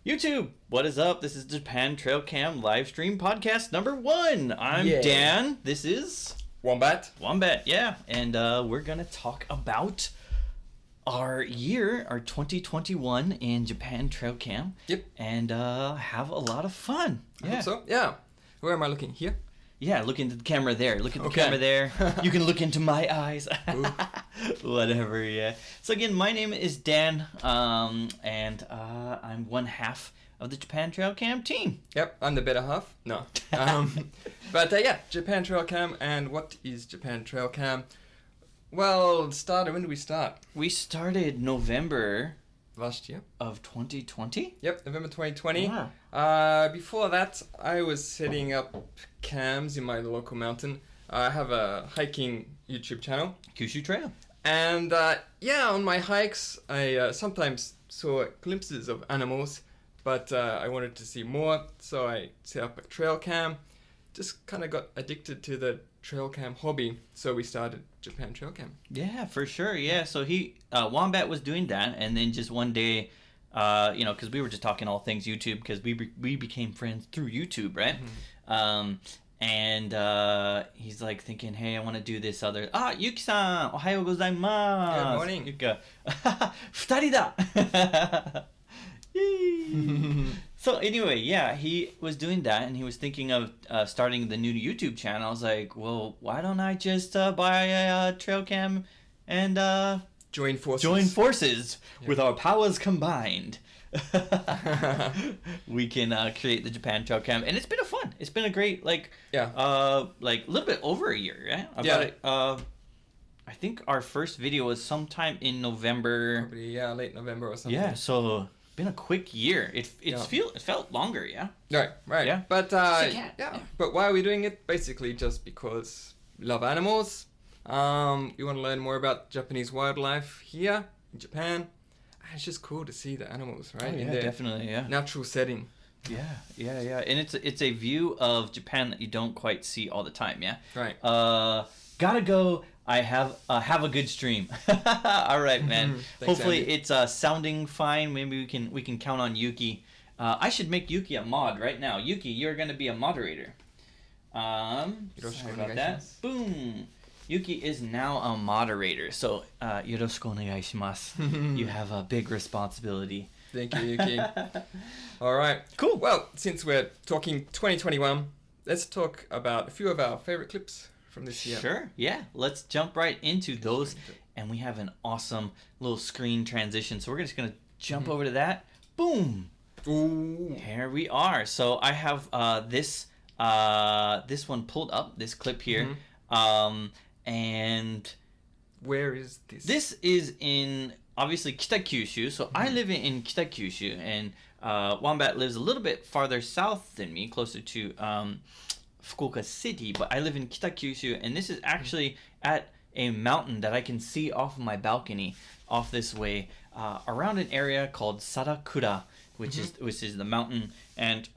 YouTube, what is up? This is Japan Trail Cam Livestream podcast number 1. I'm Dan. This is Wombat. Yeah. And we're going to talk about our year, our 2021 in Japan Trail Cam. Yep. And have a lot of fun. I hope so. Yeah. Where am I looking? Here? Yeah, look into the camera there. Look at the camera there. You can look into my eyes. Whatever, yeah. So again, my name is Dan, and I'm one half of the Japan Trail Cam team. Yep, I'm the better half. No. But yeah, Japan Trail Cam. And what is Japan Trail Cam? Well, when did we start? We started November last year of 2020. Yep, November 2020. Yeah. Before that, I was setting up cams in my local mountain. I have a hiking YouTube channel, Kyushu Trail. And on my hikes, I sometimes saw glimpses of animals, but I wanted to see more, so I set up a trail cam. Just kind of got addicted to the trail cam hobby, so we started Japan Trail Cam. Yeah, for sure. Yeah, so Wombat was doing that, and then just one day, because we were just talking all things YouTube, because we became friends through YouTube, right? Mm-hmm. And he's like thinking, hey, I want to do this other... Yuki-san, ohayou gozaimasu. Good morning. Yuka. 二人だ So anyway, yeah, he was doing that, and he was thinking of starting the new YouTube channel. I was like, well, why don't I just buy a trail cam and join forces with our powers combined. We can create the Japan Trail Cam, and it's been fun. It's been a great a little bit over a year, right? I think our first video was sometime in November. Probably, late November or something. Yeah, so been a quick year. It felt longer, yeah. Right. Yeah. But But why are we doing it? Basically, just because we love animals. We want to learn more about Japanese wildlife here in Japan. It's just cool to see the animals, right? Oh, yeah, in their definitely, yeah. natural setting. Yeah. And it's a view of Japan that you don't quite see all the time, yeah. Right. Gotta go. I have a good stream. All right, man. Thanks, Hopefully Andy. it's sounding fine. Maybe we can count on Yuki. I should make Yuki a mod right now. Yuki, you're gonna be a moderator. Sorry about that. Boom. Yuki is now a moderator. So yoroshiku onegaishimasu. You have a big responsibility. Thank you, Yuki. All right. Cool. Well, since we're talking 2021, let's talk about a few of our favorite clips from this year. Sure, yeah. Let's jump right into those. And we have an awesome little screen transition. So we're just going to jump over to that. Boom. Ooh. Here we are. So I have this one pulled up, this clip here. And where is this? This is in, obviously, Kita-Kyushu. So I live in Kita-Kyushu. And Wombat lives a little bit farther south than me, closer to... Fukuoka City, but I live in Kita-Kyushu, and this is actually at a mountain that I can see off of my balcony off this way around an area called Sadakura, which is the mountain. And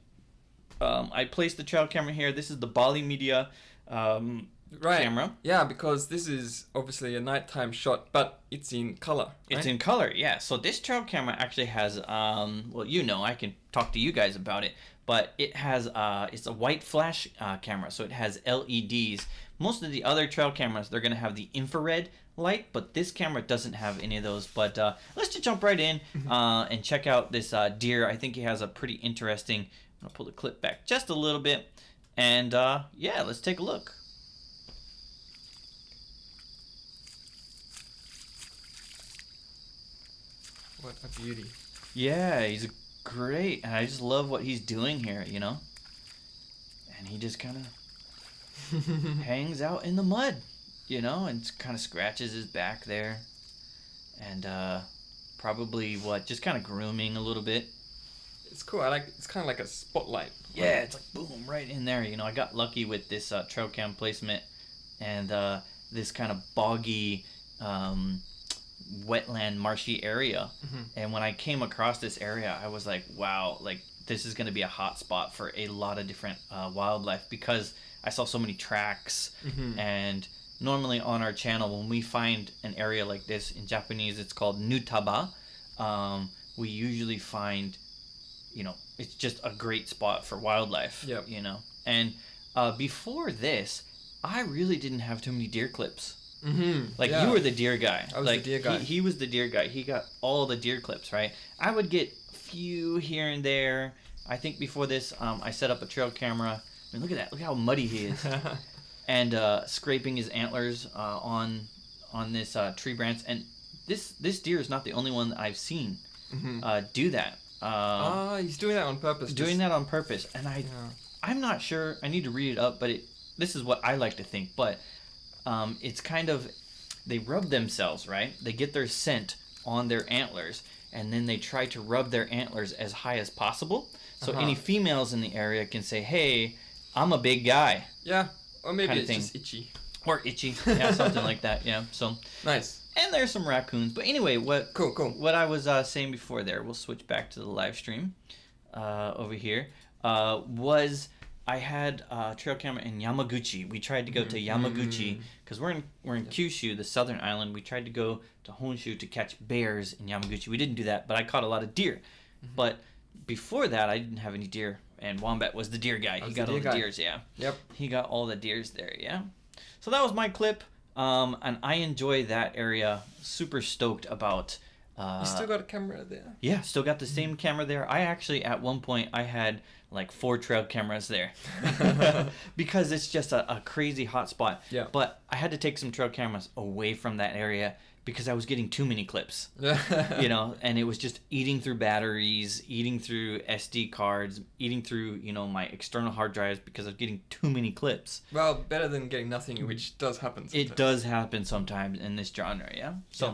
I placed the trail camera here. This is the Bali Media camera. Yeah, because this is obviously a nighttime shot, but it's in color. Right? It's in color, yeah. So this trail camera actually has, I can talk to you guys about it, but it has, it's a white flash camera, so it has LEDs. Most of the other trail cameras, they're going to have the infrared light, but this camera doesn't have any of those. But let's just jump right in and check out this deer. I think he has a pretty interesting, I'm going to pull the clip back just a little bit, and let's take a look. What a beauty. Yeah, he's great, and I just love what he's doing here, and he just kind of hangs out in the mud, and kind of scratches his back there, and probably just kind of grooming a little bit. It's cool. It's kind of like a spotlight. Yeah, it's like boom right in there. I got lucky with this trail cam placement, and this kind of boggy wetland marshy area. And when I came across this area, I was like, wow, this is going to be a hot spot for a lot of different wildlife, because I saw so many tracks. And normally on our channel, when we find an area like this, in Japanese it's called nutaba, we usually find it's just a great spot for wildlife. Yep. And before this, I really didn't have too many deer clips. Mm-hmm. You were the deer guy. I was the deer guy. He was the deer guy. He got all the deer clips, right? I would get a few here and there. I think before this, I set up a trail camera. I mean, look at that. Look how muddy he is. And scraping his antlers on this tree branch. And this deer is not the only one that I've seen do that. He's doing that on purpose. That on purpose. And I'm not sure. I need to read it up, but this is what I like to think. But it's kind of, they rub themselves, right? They get their scent on their antlers, and then they try to rub their antlers as high as possible. So any females in the area can say, hey, I'm a big guy. Yeah, or maybe kind it's of just itchy. Or itchy, yeah, something like that, yeah. So nice. And there's some raccoons. But anyway, Cool. What I was saying before there, we'll switch back to the live stream over here, was I had a trail camera in Yamaguchi. We tried to go to Yamaguchi because we're in Kyushu, the southern island. We tried to go to Honshu to catch bears in Yamaguchi. We didn't do that, but I caught a lot of deer. But before that, I didn't have any deer, and Wombat was the deer guy. He got all the deers, yeah. Yep. He got all the deers there, yeah. So that was my clip, and I enjoy that area. Super stoked about. You still got a camera there? Yeah, still got the same camera there. I actually, at one point, I had like 4 trail cameras there because it's just a crazy hot spot. Yeah. But I had to take some trail cameras away from that area because I was getting too many clips, and it was just eating through batteries, eating through SD cards, eating through, my external hard drives because I was getting too many clips. Well, better than getting nothing, which does happen sometimes. It does happen sometimes in this genre, yeah? So... Yeah.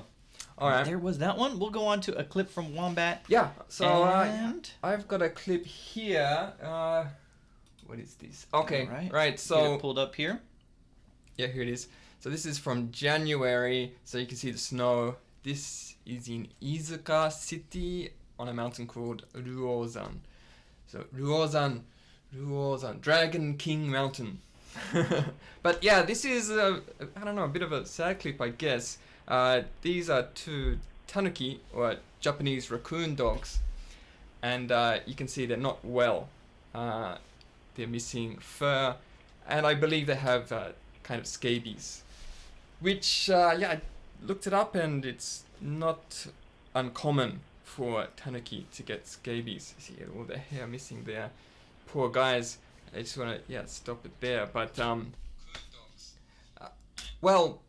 All right. There was that one. We'll go on to a clip from Wombat. Yeah. So and... I've got a clip here. What is this? Okay. Right. So get it pulled up here. Yeah, here it is. So this is from January. So you can see the snow. This is in Izuka City on a mountain called Ruozan. So Ruozan, Dragon King Mountain. But yeah, this is a bit of a sad clip, I guess. These are 2 tanuki, or Japanese raccoon dogs, and you can see they're not well. They're missing fur, and I believe they have kind of scabies, which, I looked it up, and it's not uncommon for tanuki to get scabies. See all the hair missing there. Poor guys. I just want to, stop it there. But, well...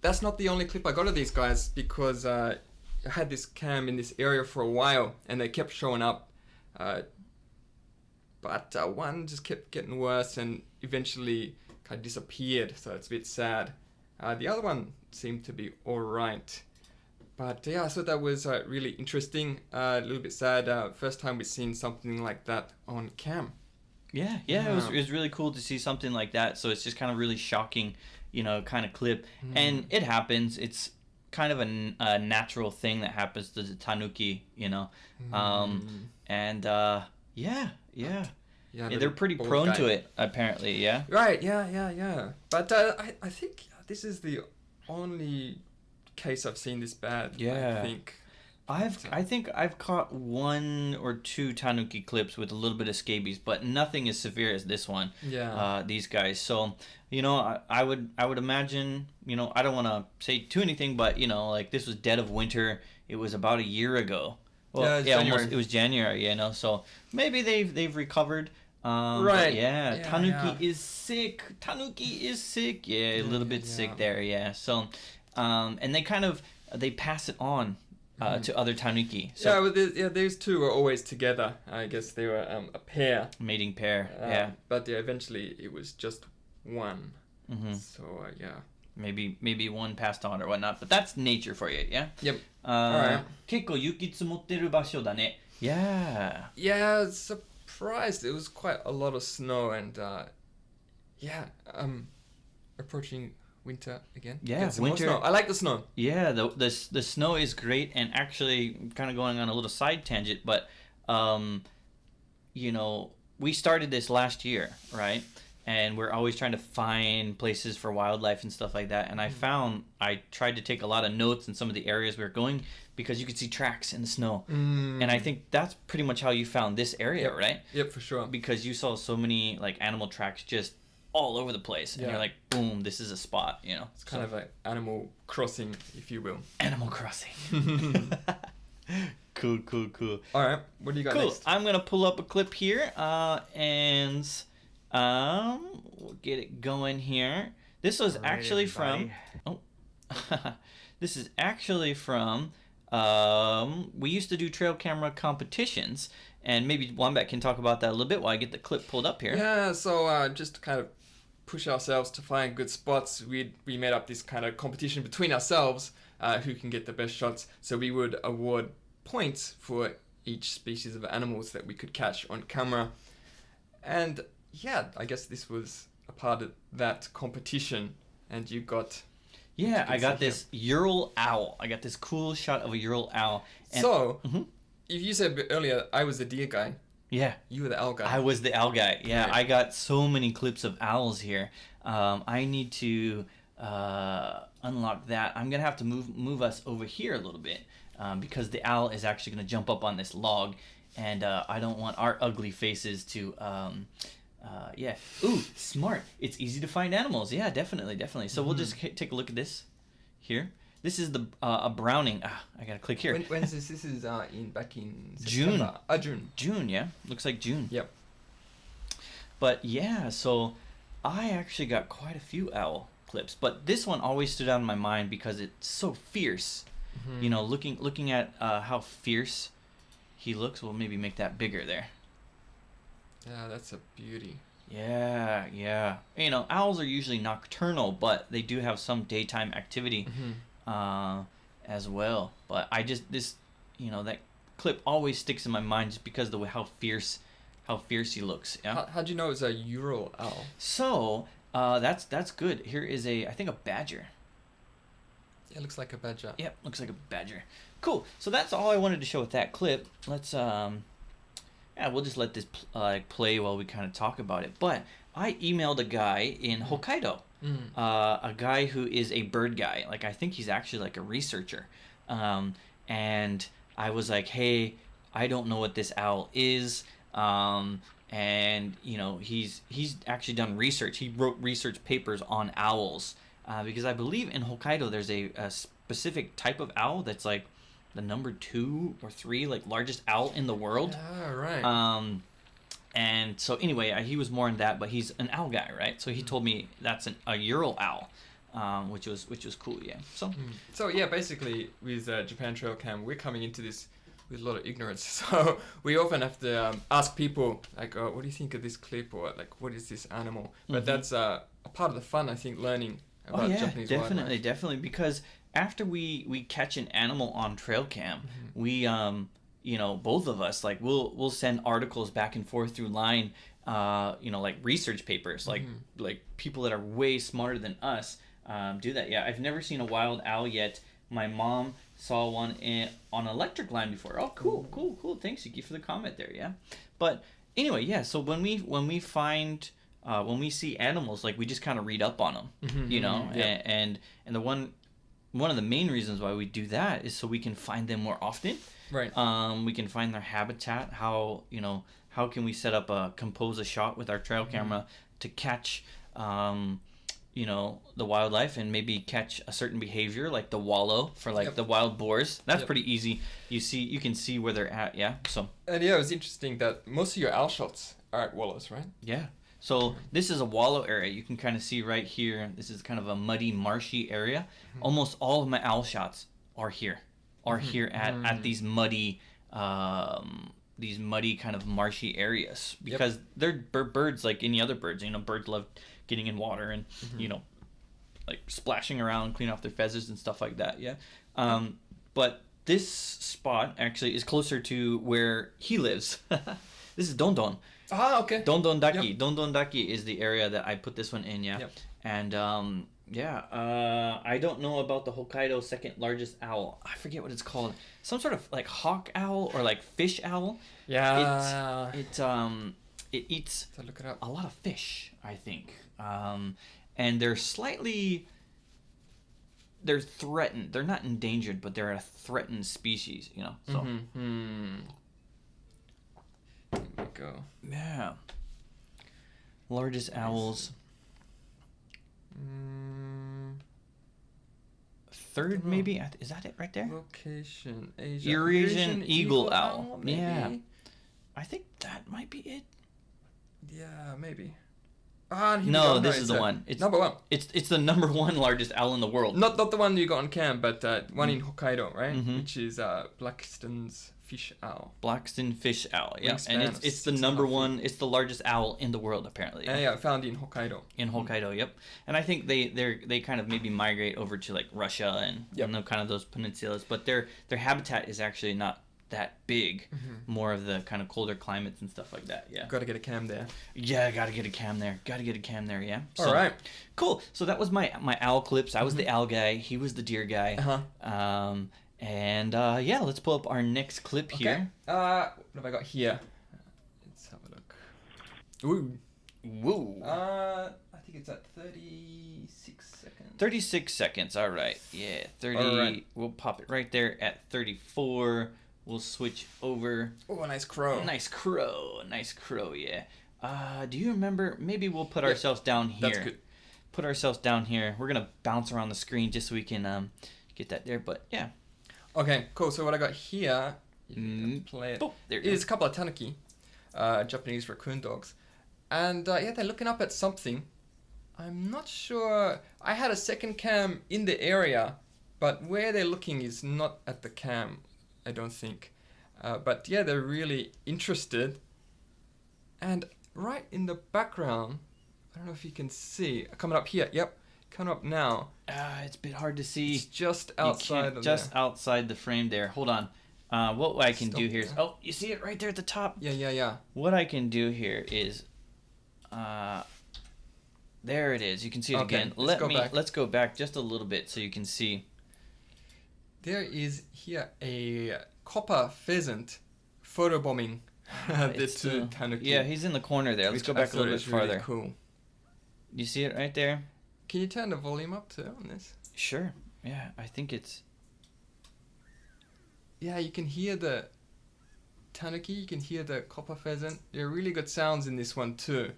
That's not the only clip I got of these guys, because I had this cam in this area for a while and they kept showing up, but one just kept getting worse and eventually kind of disappeared, so it's a bit sad. The other one seemed to be alright, but I thought that was really interesting, a little bit sad. First time we've seen something like that on cam. Yeah. It was really cool to see something like that, so it's just kind of really shocking, kind of clip. And it happens. It's kind of a natural thing that happens to the tanuki, and they're pretty prone to it, apparently. Yeah. Right. Yeah. But I think this is the only case I've seen this bad. Yeah. I think I've caught 1 or 2 tanuki clips with a little bit of scabies, but nothing as severe as this one. Yeah. These guys. So, I would imagine, I don't want to say too anything, but like this was dead of winter. It was about a year ago. Well, almost. It was January. So maybe they've recovered. Right. Tanuki is sick. Yeah, a little bit sick there. Yeah. So, and they pass it on. To other tanuki. So, these 2 were always together. I guess they were a pair. Mating pair, But eventually it was just one. So, Maybe one passed on or whatnot, but that's nature for you, yeah? Yep. Alright. 結構雪積もってる場所だね. Yeah. Yeah, surprised. It was quite a lot of snow and, approaching winter again. Yeah, winter. I like the snow. Yeah, the snow is great, and actually, kind of going on a little side tangent, but we started this last year, right? and we're always trying to find places for wildlife and stuff like that. And I tried to take a lot of notes in some of the areas we were going because you could see tracks in the snow. And I think that's pretty much how you found this area, right? Yep, for sure. Because you saw so many like animal tracks just all over the place, and you're like, boom, this is a spot, you know. It's kind of like Animal Crossing, if you will. Animal Crossing. Cool. All right, what do you got next? I'm gonna pull up a clip here, and we'll get it going here. This was actually from. Oh, this is actually from. We used to do trail camera competitions, and maybe Wombat can talk about that a little bit while I get the clip pulled up here. Yeah, so just to kind of push ourselves to find good spots, we made up this kind of competition between ourselves, who can get the best shots. So we would award points for each species of animals that we could catch on camera. And yeah, I guess this was a part of that competition, and you got... Yeah, I got this Ural owl. I got this cool shot of a Ural owl. And, so, if you said a bit earlier, I was the deer guy. Yeah. You were the owl guy. I was the owl guy. Yeah, right. I got so many clips of owls here. I need to unlock that. I'm going to have to move us over here a little bit because the owl is actually going to jump up on this log, and I don't want our ugly faces to... yeah. Ooh, smart. It's easy to find animals. Yeah, definitely. So we'll just take a look at this here. This is the a browning. I gotta click here. When is this? This is back in June. September. June. June, yeah. Looks like June. Yep. But yeah, so I actually got quite a few owl clips, but this one always stood out in my mind because it's so fierce. You know, looking at how fierce he looks. We'll maybe make that bigger there. Yeah, that's a beauty. Yeah. You know, owls are usually nocturnal, but they do have some daytime activity as well. But that clip always sticks in my mind just because of the way how fierce he looks. Yeah. How'd you know it's a Ural owl? So that's good. Here is I think a badger. Yeah, it looks like a badger. Yep, looks like a badger. Cool. So that's all I wanted to show with that clip. Let's yeah, we'll just let this play while we kind of talk about it. But I emailed a guy in Hokkaido, a guy who is a bird guy. Like, I think he's actually like a researcher. And I was like, hey, I don't know what this owl is. And, you know, he's actually done research. He wrote research papers on owls. Because I believe in Hokkaido there's a specific type of owl that's like the number 2 or 3 like largest owl in the world. Ah, right. And so anyway, he was more in that, but he's an owl guy, right? So he told me that's a Ural owl, which was cool, yeah. So yeah, basically with Japan Trail Cam, we're coming into this with a lot of ignorance. So we often have to ask people like, what do you think of this clip, or like, what is this animal? But that's a part of the fun, I think, learning about Japanese wildlife. Definitely, because after we catch an animal on trail cam, we you know, both of us, like, we'll send articles back and forth through line, you know, like research papers, like people that are way smarter than us do that. Yeah, I've never seen a wild owl yet. My mom saw one on electric line before. Oh, cool. Thanks, Yuki, for the comment there. Yeah, but anyway, yeah. So when we find when we see animals, like, we just kind of read up on them, you know, and the one of the main reasons why we do that is so we can find them more often. Right. We can find their habitat. How can we compose a shot with our trail camera to catch, you know, the wildlife, and maybe catch a certain behavior like the wallow for like the wild boars. That's pretty easy. You can see where they're at. Yeah. So. And yeah, it was interesting that most of your owl shots are at wallows, right? Yeah. So this is a wallow area. You can kind of see right here. This is kind of a muddy, marshy area. Almost all of my owl shots are here. At these muddy kind of marshy areas, because they're birds like any other birds. You know, birds love getting in water and you know, like splashing around, clean off their feathers and stuff like that. Yeah. But this spot actually is closer to where he lives. This is Dondon. Ah, okay. Dondondaki. Yep. Dondondaki is the area that I put this one in, yeah. Yep. And I don't know about the Hokkaido second largest owl. I forget what it's called. Some sort of like hawk owl or like fish owl. Yeah. it eats So look it up. a lot of fish, I think. And they're threatened. They're not endangered, but they're a threatened species, you know. So There we go. yeah. Largest owls. Third, maybe? Is that it right there? Location, Asia. Eurasian eagle owl. Maybe? Yeah. I think that might be it. Yeah, maybe. Ah, here we No, go. this it's is the a one. It's number one. It's the number one largest owl in the world. Not the one you got on cam, but one in Hokkaido, right? Mhm. Which is Blackiston's fish owl. Blackstone fish owl, yeah, Wingspan and of it's the 6.5 number feet. one. It's the largest owl in the world, apparently. Yeah, found in Hokkaido. In Hokkaido, yep. And I think they kind of maybe migrate over to like Russia and Yep. you know, kind of those peninsulas, but their habitat is actually not that big. More of the kind of colder climates and stuff like that. Yeah. Got to get a cam there. Yeah, gotta get a cam there. Yeah. All right. Cool. So that was my owl clips. I was the owl guy. He was the deer guy. Uh-huh. And yeah, let's pull up our next clip here. What have I got here? Let's have a look. Ooh. Woo. I think it's at 36 seconds. 36 seconds. All right. Yeah. 30. All right. We'll pop it right there at 34. We'll switch over. Oh, a nice crow. Nice crow. Yeah. Do you remember? Maybe we'll put ourselves down here. That's good. Put ourselves down here. We're gonna bounce around the screen just so we can get that there. But yeah. Okay, cool. So what I got here, if you can play it, Oh, there you is a couple of tanuki, Japanese raccoon dogs. And yeah, they're looking up at something. I'm not sure. I had a second cam in the area, but where they're looking is not at the cam, I don't think. But yeah, they're really interested. And right in the background, I don't know if you can see, coming up here, yep, coming up now. It's a bit hard to see. It's just outside of just there. outside the frame there. Hold on. What I can do Stop here is... there. Oh, you see it right there at the top? Yeah. What I can do here is... there it is. You can see it Okay, again. Let's go back just a little bit so you can see. There is here a copper pheasant photobombing the It's, two tanuki. yeah, he's in the corner there. Let's which go I back a little thought bit was really farther. Cool. You see it right there? Can you turn the volume up too on this? Sure. Yeah, I think it's... Yeah, you can hear the tanuki, you can hear the copper pheasant. There are really good sounds in this one too.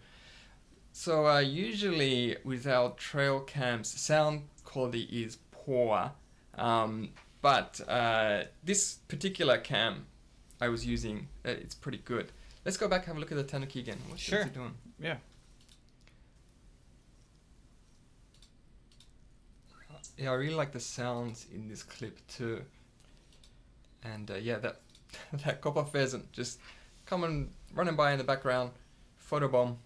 So usually with our trail cams, sound quality is poor. But this particular cam I was using, it's pretty good. Let's go back and have a look at the tanuki again. What's Sure. he doing? Yeah. Yeah, I really like the sounds in this clip too. And yeah, that that copper pheasant just running by in the background, photobomb.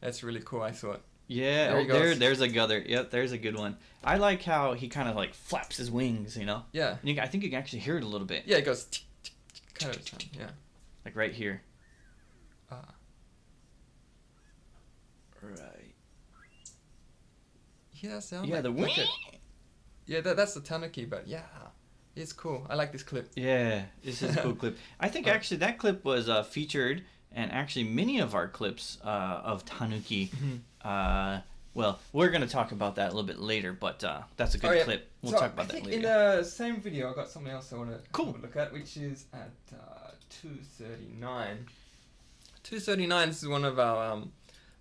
That's really cool, I thought. Yeah, There he goes. there's a guther. Yep, there's a good one. I like how he kind of like flaps his wings, you know? Yeah. And I think you can actually hear it a little bit. Yeah, it goes tick, tick, tick, kind of sound, yeah. Like right here. Ah. Right. You hear that sound? Yeah, the wing. Yeah, that's the tanuki, but yeah, it's cool. I like this clip. Yeah, this is a cool clip. I think actually that clip was featured, and actually many of our clips of tanuki. Well, we're gonna talk about that a little bit later, but that's a good clip. We'll talk about that later. In the same video, I got something else I want to Cool. have a look at, which is at 2:39. 2:39. This is one of our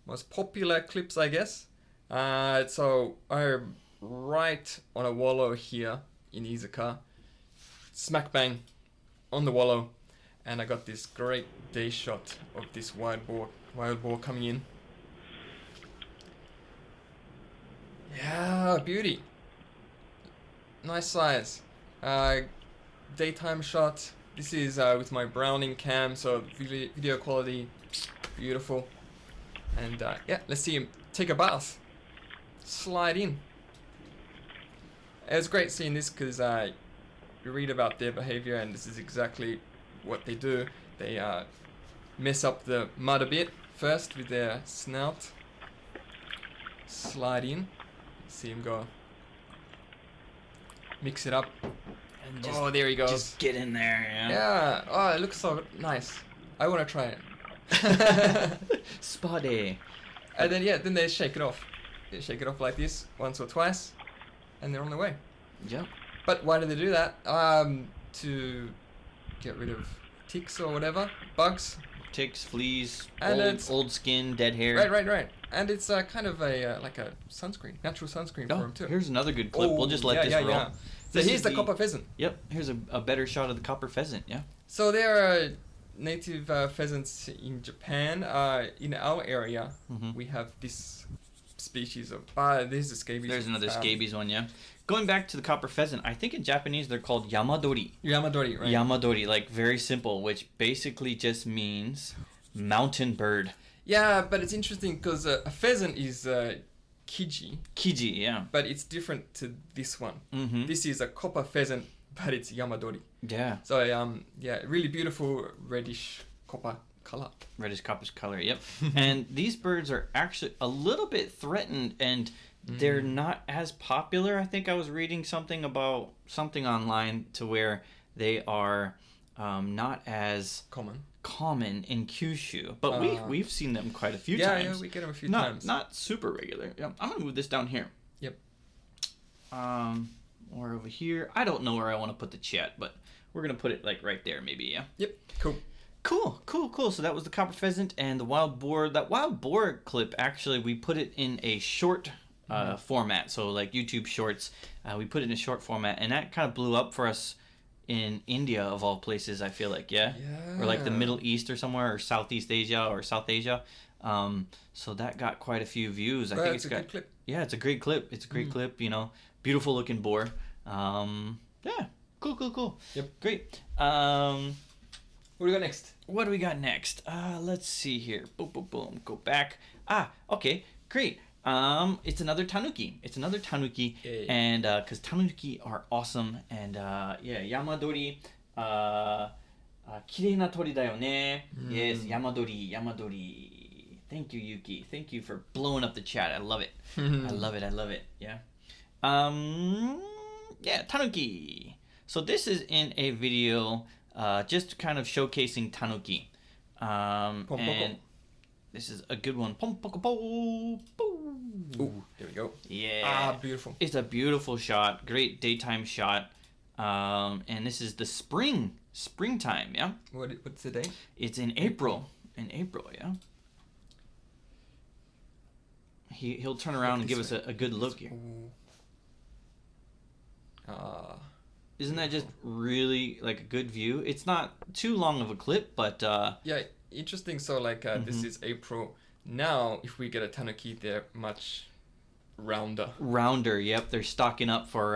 most popular clips, I guess. So I'm right on a wallow here in Izuka, smack bang on the wallow, and I got this great day shot of this wild boar coming in. Yeah, beauty. Nice size. Daytime shot. This is with my Browning cam, so video quality beautiful. And yeah, let's see him take a bath. Slide in. It was great seeing this because you read about their behavior, and this is exactly what they do. They mess up the mud a bit first with their snout. Slide in. See him go. Mix it up. And just, Oh, there he goes. Just get in there. Yeah. Oh, it looks so nice. I want to try it. Spa day. And then then they shake it off. They shake it off like this once or twice, and they're on their way. Yep. But why do they do that? To get rid of ticks or whatever, bugs. Ticks, fleas, And old skin, dead hair. Right. And it's kind of a like a sunscreen, natural sunscreen for them too. Here's another good clip. We'll just let this roll. Yeah. So This here's is the copper pheasant. Yep. Here's a better shot of the copper pheasant. Yeah. So there are native pheasants in Japan. In our area, we have this species of. There's a scabies. There's another scabies one. Yeah. Going back to the copper pheasant, I think in Japanese they're called yamadori. Yamadori, right? Yamadori, like very simple, which basically just means mountain bird. Yeah, but it's interesting because a pheasant is kiji. Kiji, yeah. But it's different to this one. Mm-hmm. This is a copper pheasant, but it's yamadori. Yeah. So really beautiful reddish copper color. Reddish copper color, yep. And these birds are actually a little bit threatened, and they're not as popular. I think I was reading something online to where they are not as common in Kyushu, but we've seen them quite a few times. Yeah, we get them a few times. Not super regular. Yeah, I'm gonna move this down here. Yep. Or over here. I don't know where I want to put the chat, but we're gonna put it like right there, maybe. Yeah. Yep. Cool. Cool. So that was the copper pheasant and the wild boar. That wild boar clip, actually, we put it in a short format. So like YouTube Shorts, we put it in a short format, and that kind of blew up for us in India, of all places, I feel like, yeah? Or like the Middle East or somewhere, or Southeast Asia or South Asia. So that got quite a few views. I think it's got a good clip. Yeah, it's a great clip. It's a great clip, you know. Beautiful looking boar. Yeah. Cool. Yep. Great. What do we got next? What do we got next? Let's see here. Boom. Go back. Okay. Great. It's another tanuki. Yay. And because tanuki are awesome. And yamadori. Kirei na tori da yo ne. Yes, yamadori. Thank you, Yuki. Thank you for blowing up the chat. I love it. I love it. Yeah. Tanuki. So this is in a video, just kind of showcasing tanuki. And this is a good one. Ooh, there we go. Yeah. Beautiful. It's a beautiful shot. Great daytime shot. And this is the springtime, yeah? What's the date? It's in April. Yeah? He'll turn around and give us a good look here. Isn't that just really like a good view? It's not too long of a clip, but yeah, interesting. So like this is April. Now, if we get a tanuki, they're much rounder. Yep, they're stocking up for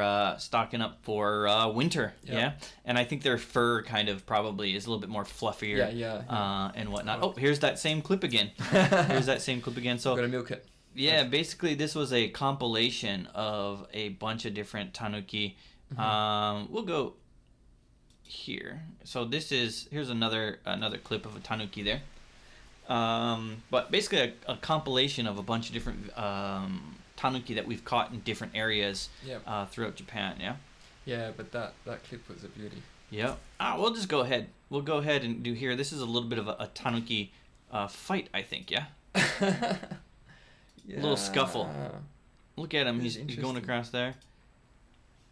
winter. Yeah, and I think their fur kind of probably is a little bit more fluffier. Yeah. And whatnot. Oh, here's that same clip again. So gotta milk it. Yeah, basically this was a compilation of a bunch of different tanuki. We'll go here. So here's another clip of a tanuki there. But basically a compilation of a bunch of different tanuki that we've caught in different areas throughout Japan. Yeah. Yeah, but that clip was a beauty. Yeah. We'll just go ahead. We'll go ahead and do here. This is a little bit of a tanuki fight, I think. Yeah. A little scuffle. Look at him. He's going across there.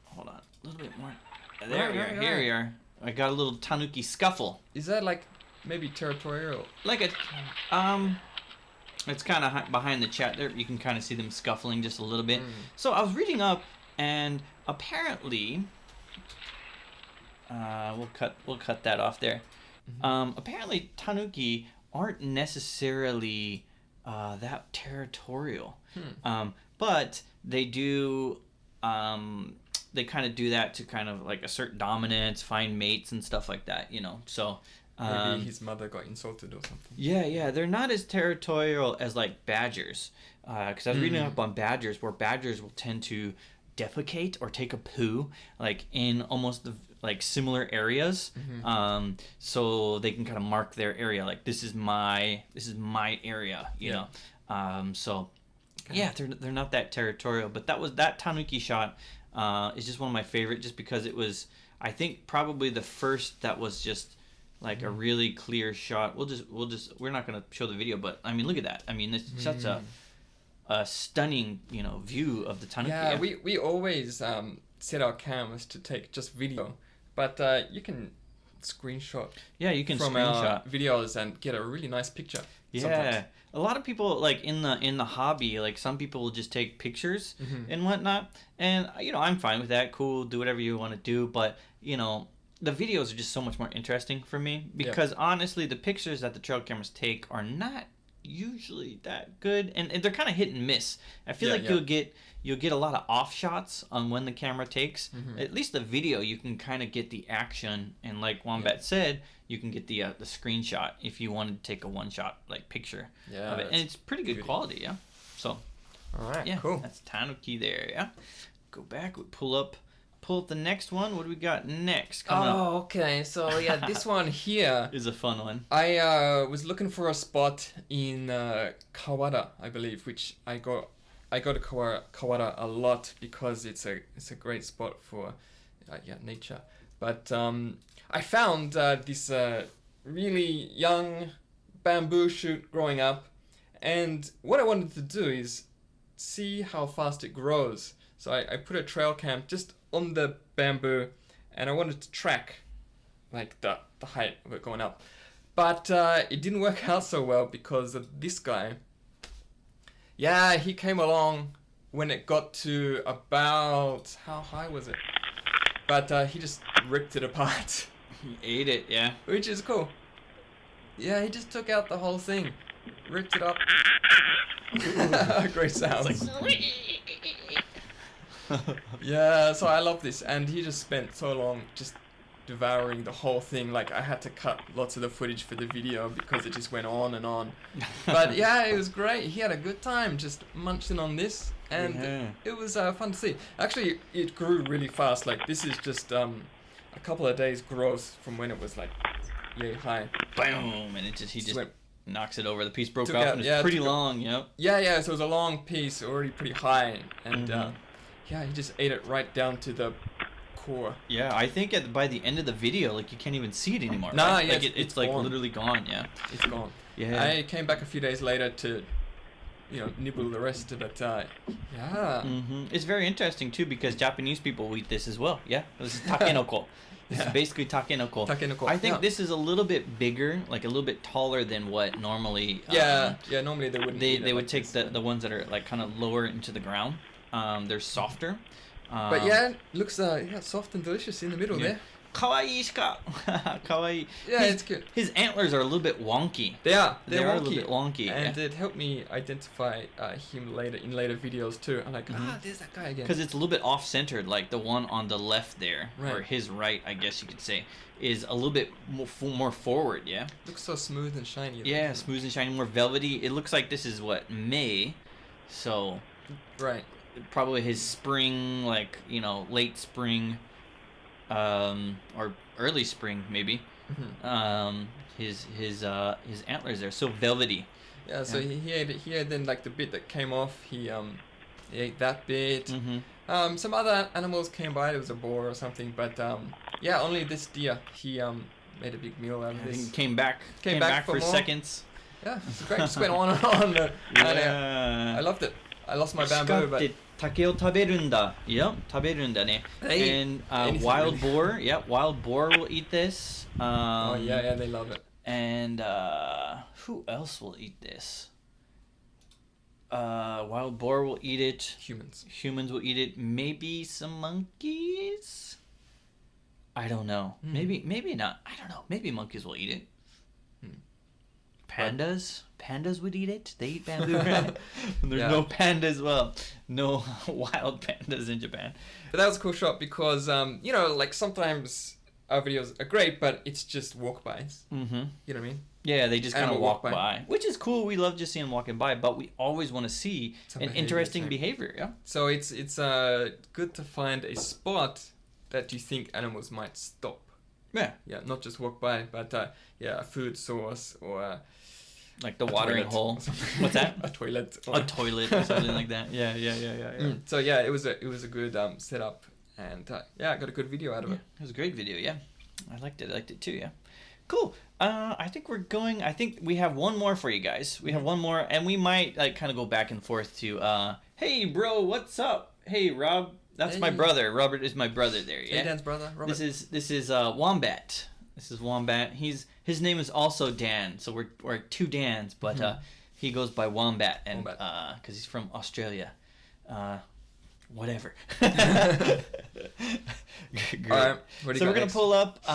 Hold on. A little bit more. There we are. Here we are. I got a little tanuki scuffle. Is that like maybe territorial? Like it's kind of behind the chat there. You can kind of see them scuffling just a little bit. So I was reading up, and apparently, we'll cut that off there. Apparently, tanuki aren't necessarily that territorial, but they do. They kind of do that to kind of like assert dominance, find mates and stuff like that, you know. So maybe his mother got insulted or something. Yeah, they're not as territorial as like badgers. Because I was reading up on badgers, where badgers will tend to defecate or take a poo like in almost like similar areas. So they can kind of mark their area, like this is my area, you know. So yeah, they're not that territorial, but that tanuki shot is just one of my favorite, just because it was, I think, probably the first that was just like a really clear shot. We're not gonna show the video, but I mean, look at that. I mean, it's such a stunning, view of the tanuki. Yeah, we always set our cameras to take just video, but you can screenshot. Yeah, you can from screenshot our videos and get a really nice picture. Yeah, sometimes. a lot of people like in the hobby, like some people will just take pictures and whatnot, and I'm fine with that. Cool, do whatever you want to do, but the videos are just so much more interesting for me because honestly, the pictures that the trail cameras take are not usually that good, and they're kind of hit and miss. I feel like you'll get a lot of off shots on when the camera takes. At least the video, you can kind of get the action, and like Wombat said, you can get the screenshot if you wanted to take a one shot like picture of it, and it's pretty good quality. Yeah, so all right, yeah, cool. That's tanuki there. Yeah, go back, we pull up the next one. What do we got next? Coming up okay. So yeah, this one here is a fun one. I was looking for a spot in Kawada, I believe, which I go to Kawada a lot because it's a great spot for nature. But I found this really young bamboo shoot growing up, and what I wanted to do is see how fast it grows. So I put a trail cam just on the bamboo, and I wanted to track like the height of it going up. But it didn't work out so well because of this guy. Yeah, he came along when it got to about, how high was it? But he just ripped it apart. He ate it, yeah. Which is cool. Yeah, he just took out the whole thing. Ripped it up. Great sounds. Yeah, so I love this. And he just spent so long just devouring the whole thing. Like, I had to cut lots of the footage for the video because it just went on and on. But yeah, it was great. He had a good time just munching on this. And it was fun to see. Actually, it grew really fast. Like, this is just a couple of days growth from when it was like yay high. Boom! And he just went, knocks it over. The piece broke off, out, and it's pretty long, yep. Yeah, so it was a long piece, already pretty high. And yeah, he just ate it right down to the core. Yeah, I think by the end of the video, like, you can't even see it anymore. Nah, right? yeah, like it's like gone. literally gone, yeah. It's gone. Yeah. I came back a few days later to nibble the rest of it. Yeah. It's very interesting too because Japanese people eat this as well. Yeah, this is takenoko. This is basically takenoko. Takenoko. I think this is a little bit bigger, like a little bit taller than what normally. Normally they wouldn't. They would take the ones that are like kind of lower into the ground. They're softer. But yeah, it looks soft and delicious in the middle there. Kawaii shika. Kawaii. Yeah, it's good. His antlers are a little bit wonky. They are a little bit wonky. And it helped me identify him in later videos too. I'm like, there's that guy again. Because it's a little bit off-centered, like the one on the left there, right. or his right, I guess you could say, is a little bit more forward, yeah? Looks so smooth and shiny. Yeah, smooth and shiny, more velvety. It looks like this is, May? So... Right. Probably his spring, like, late spring, or early spring, maybe. His antlers there, so velvety. Yeah, so he had then like the bit that came off. He ate that bit. Some other animals came by. It was a boar or something, but yeah, only this deer. He made a big meal out of this. Came back for more seconds. Yeah, it's great. Just went on and on. I loved it. I lost my bamboo, but. 竹を食べるんだ. Yep, 食べるんだね. And wild boar, wild boar will eat this. Oh yeah, they love it. And who else will eat this? Wild boar will eat it. Humans will eat it. Maybe some monkeys. I don't know. Maybe not. I don't know. Maybe monkeys will eat it. Pandas would eat it. They eat bamboo, right? And there's no pandas. Well, no wild pandas in Japan. But that was a cool shot because like sometimes our videos are great, but it's just walk-bys. You know what I mean? Yeah, they just kind of walk by, which is cool. We love just seeing them walking by, but we always want to see an interesting behavior. Yeah. So it's good to find a spot that you think animals might stop. Yeah. Yeah, not just walk by, but a food source or. Like the watering hole. What's that? A toilet. A toilet or something like that. Yeah. So yeah, it was a good setup, and I got a good video out of it. It was a great video. Yeah, I liked it. I liked it too. Yeah. Cool. I think we're going. I think we have one more for you guys. We have one more, and we might like kind of go back and forth to. Hey, bro, what's up? Hey, Rob. That's my brother. Robert is my brother there. Yeah. Hey, Dan's brother. Robert. This is Wombat. This is Wombat. His name is also Dan. So we're two Dans, but he goes by Wombat, and because he's from Australia. Whatever. Great. All right. So we're gonna pull up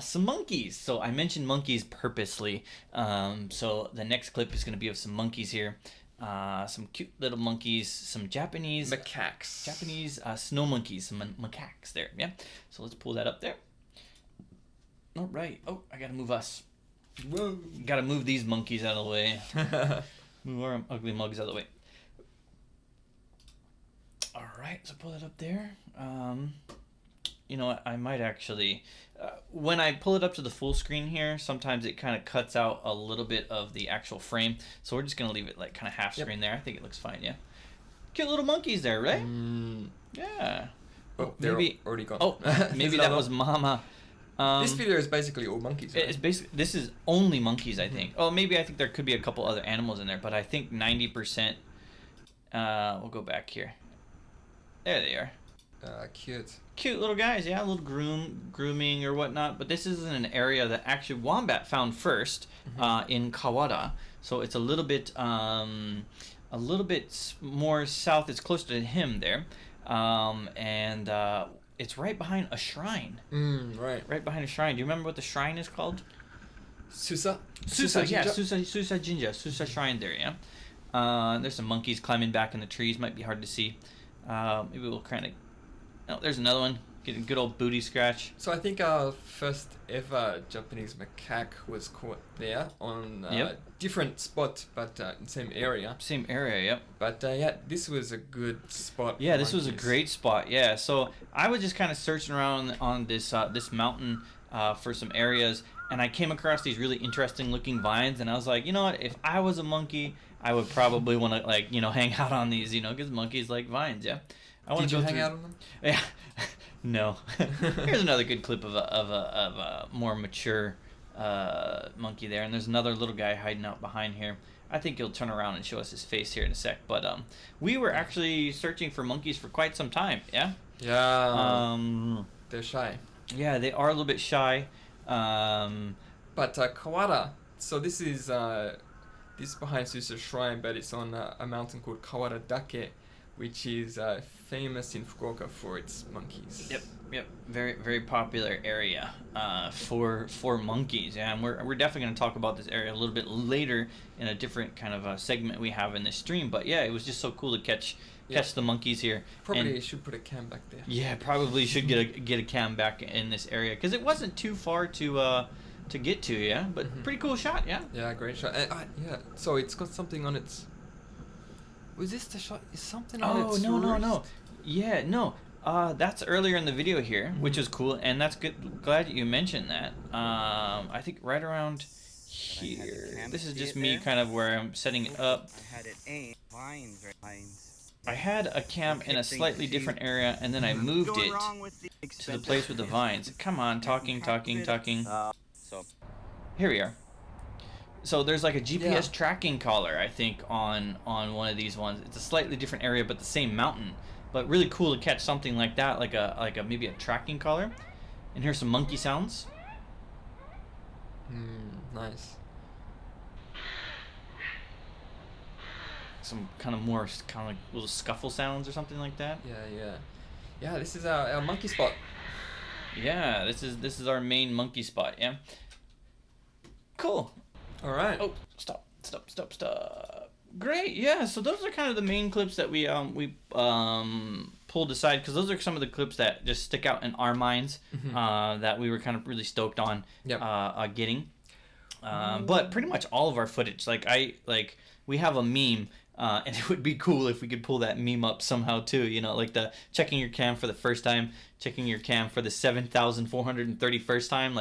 some monkeys. So I mentioned monkeys purposely. So the next clip is gonna be of some monkeys here. Some cute little monkeys, some Japanese macaques, snow monkeys, some macaques there. Yeah. So let's pull that up there. All right. Oh, I gotta move us. Whoa. Gotta move these monkeys out of the way. Move our ugly mugs out of the way. All right, so pull that up there. You know what? I might actually, when I pull it up to the full screen here, sometimes it kind of cuts out a little bit of the actual frame. So we're just gonna leave it like kind of half screen there. I think it looks fine. Yeah. Cute little monkeys there, right? Yeah. Oh, they're already gone. Oh, maybe that was Mama. This video is basically all monkeys. Right? It's basically this is only monkeys, I think. Oh, maybe I think there could be a couple other animals in there, but I think 90%. We'll go back here. There they are. Cute. Cute little guys, yeah, a little grooming or whatnot. But this isn't an area that actually Wombat found first in Kawada, so it's a little bit more south. It's closer to him there, and it's right behind a shrine. Right. Right behind a shrine. Do you remember what the shrine is called? Susa. Yeah, Susa Jinja, Susa Shrine there. Yeah. There's some monkeys climbing back in the trees. Might be hard to see. Maybe we'll kind of. Oh, there's another one. Get a good old booty scratch. So I think our first ever Japanese macaque was caught there on different spot, but same area. Same area, yep. But yeah, this was a good spot. Yeah, this was a great spot. Yeah, so I was just kind of searching around on this this mountain for some areas, and I came across these really interesting looking vines, and I was like, you know what? If I was a monkey, I would probably want to like hang out on these, because monkeys like vines. Yeah. Did you hang out on them? Yeah. No. Here's another good clip of a more mature monkey there, and there's another little guy hiding out behind here. I think he'll turn around and show us his face here in a sec. But we were actually searching for monkeys for quite some time. Yeah. Yeah. They're shy. Yeah, they are a little bit shy. But Kawada. So this is behind Susa Shrine, but it's on a mountain called Kawada Dake, which is famous in Fukuoka for its monkeys. Yep. Very, very popular area for monkeys. Yeah, and we're definitely going to talk about this area a little bit later in a different kind of segment we have in this stream. But yeah, it was just so cool to catch the monkeys here. Probably should put a cam back there. Yeah, probably should get a cam back in this area because it wasn't too far to get to. Yeah, but pretty cool shot. Yeah. Yeah, great shot. Yeah. So it's got something on its. Was this the shot? Is something on its no. Yeah, no. That's earlier in the video here, which is cool, and that's good. Glad you mentioned that. I think right around here. This is just me kind of where I'm setting it up. I had a cam in a slightly different area, and then I moved it to the place with the vines. Come on, talking. Here we are. So there's like a GPS tracking collar, I think, on one of these ones. It's a slightly different area, but the same mountain. But really cool to catch something like that, like a maybe a tracking collar. And here's some monkey sounds. Nice. Some kind of like little scuffle sounds or something like that. Yeah, this is our monkey spot. Yeah, this is our main monkey spot. Yeah. Cool. All right. Oh, stop. Great. Yeah. So those are kind of the main clips that we pulled aside because those are some of the clips that just stick out in our minds that we were kind of really stoked on getting. But pretty much all of our footage, we have a meme. And it would be cool if we could pull that meme up somehow too, like the checking your cam for the first time, checking your cam for the 7,431st time,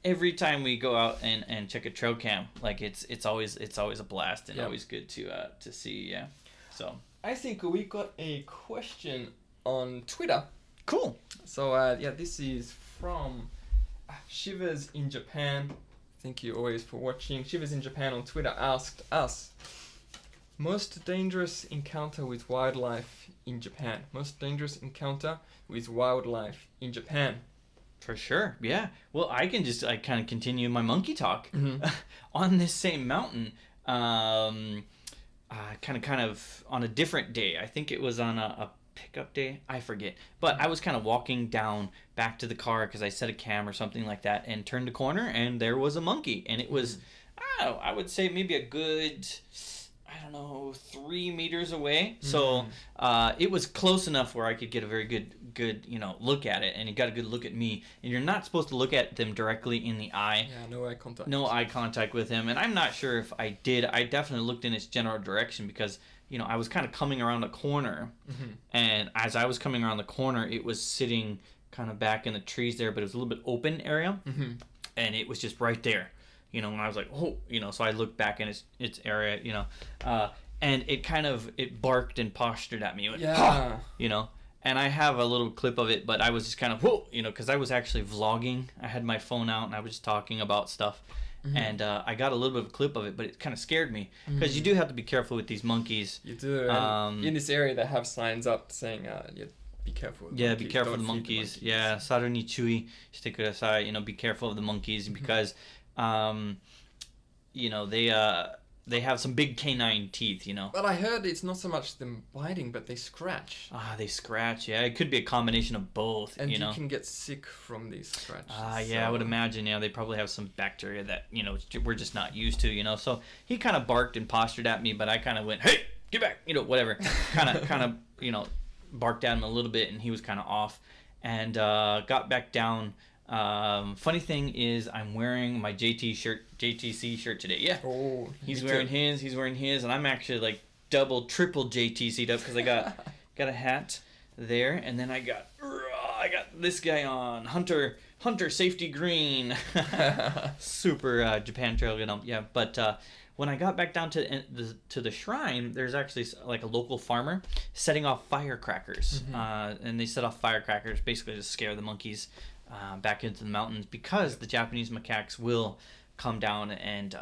every time we go out and check a trail cam, it's always a blast and always good to see, yeah. So I think we got a question on Twitter. Cool. So this is from Shivers in Japan, thank you always for watching. Shivers in Japan on Twitter asked us, most dangerous encounter with wildlife in Japan. Most dangerous encounter with wildlife in Japan. For sure, yeah. Well, I kind of continue my monkey talk. Mm-hmm. On this same mountain, kind of on a different day. I think it was on a pickup day. I forget. But I was kind of walking down back to the car because I set a cam or something like that and turned a corner and there was a monkey. And it was, I would say maybe a good, 3 meters away. So it was close enough where I could get a very good look at it, and you got a good look at me. And you're not supposed to look at them directly in the eye. Yeah, no eye contact. No eye contact with him, and I'm not sure if I did. I definitely looked in its general direction because I was kind of coming around a corner, and as I was coming around the corner, it was sitting kind of back in the trees there, but it was a little bit open area, and it was just right there. And I was like, oh, so I looked back in its area, and it barked and postured at me. It went, yeah. And I have a little clip of it, but I was just kind of, whoa, because I was actually vlogging. I had my phone out and I was just talking about stuff. And I got a little bit of a clip of it, but it kind of scared me because you do have to be careful with these monkeys. You do. In this area, they have signs up saying, be careful with monkeys. Be careful of the monkeys. Yeah, saru ni chui shite kudasai. Be careful of the monkeys because, they have some big canine teeth, But I heard it's not so much them biting, but they scratch. They scratch, yeah. It could be a combination of both, And you can get sick from these scratches. Yeah, I would imagine, they probably have some bacteria that, we're just not used to, So he kind of barked and postured at me, but I kind of went, hey, get back, whatever. kind of, barked at him a little bit, and he was kind of off. And got back down. Funny thing is, I'm wearing my JTC shirt today. Yeah. Oh. He's wearing his, and I'm actually like double, triple JTC'd up because I got a hat there, and then I got this guy on, Hunter Safety Green, super Japan Trail, yeah. But when I got back down to the shrine, there's actually like a local farmer setting off firecrackers, and they set off firecrackers basically to scare the monkeys back into the mountains because the Japanese macaques will come down and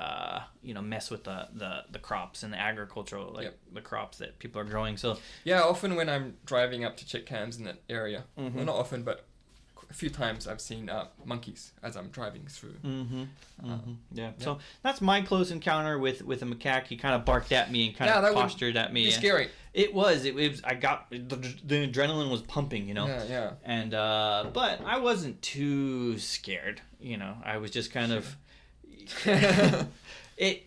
mess with the crops and the agricultural the crops that people are growing. So yeah, often when I'm driving up to check cams in that area, well, not often, but a few times I've seen monkeys as I'm driving through. Yeah. So that's my close encounter with a macaque. He kind of barked at me and kind of postured at me. Be scary. It was. I got the adrenaline was pumping. Yeah. And but I wasn't too scared. I was just kind of. It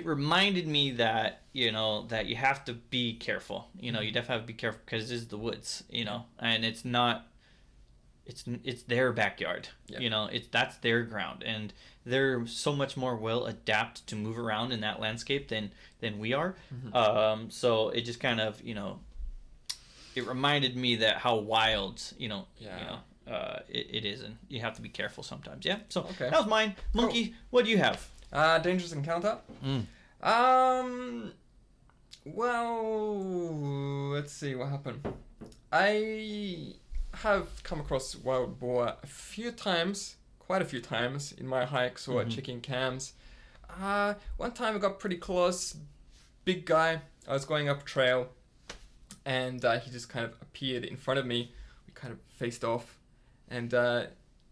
reminded me that that you have to be careful. You definitely have to be careful because this is the woods. And it's not. It's their backyard. That's their ground, and they're so much more well adapted to move around in that landscape than we are. So it just kind of it reminded me that how wild it is, and you have to be careful sometimes. Yeah. So that was mine. Monkey, cool. What do you have? Dangerous encounter. Well, let's see what happened. I have come across wild boar quite a few times in my hikes or checking cams. One time I got pretty close, big guy. I was going up a trail, and he just kind of appeared in front of me. We kind of faced off, and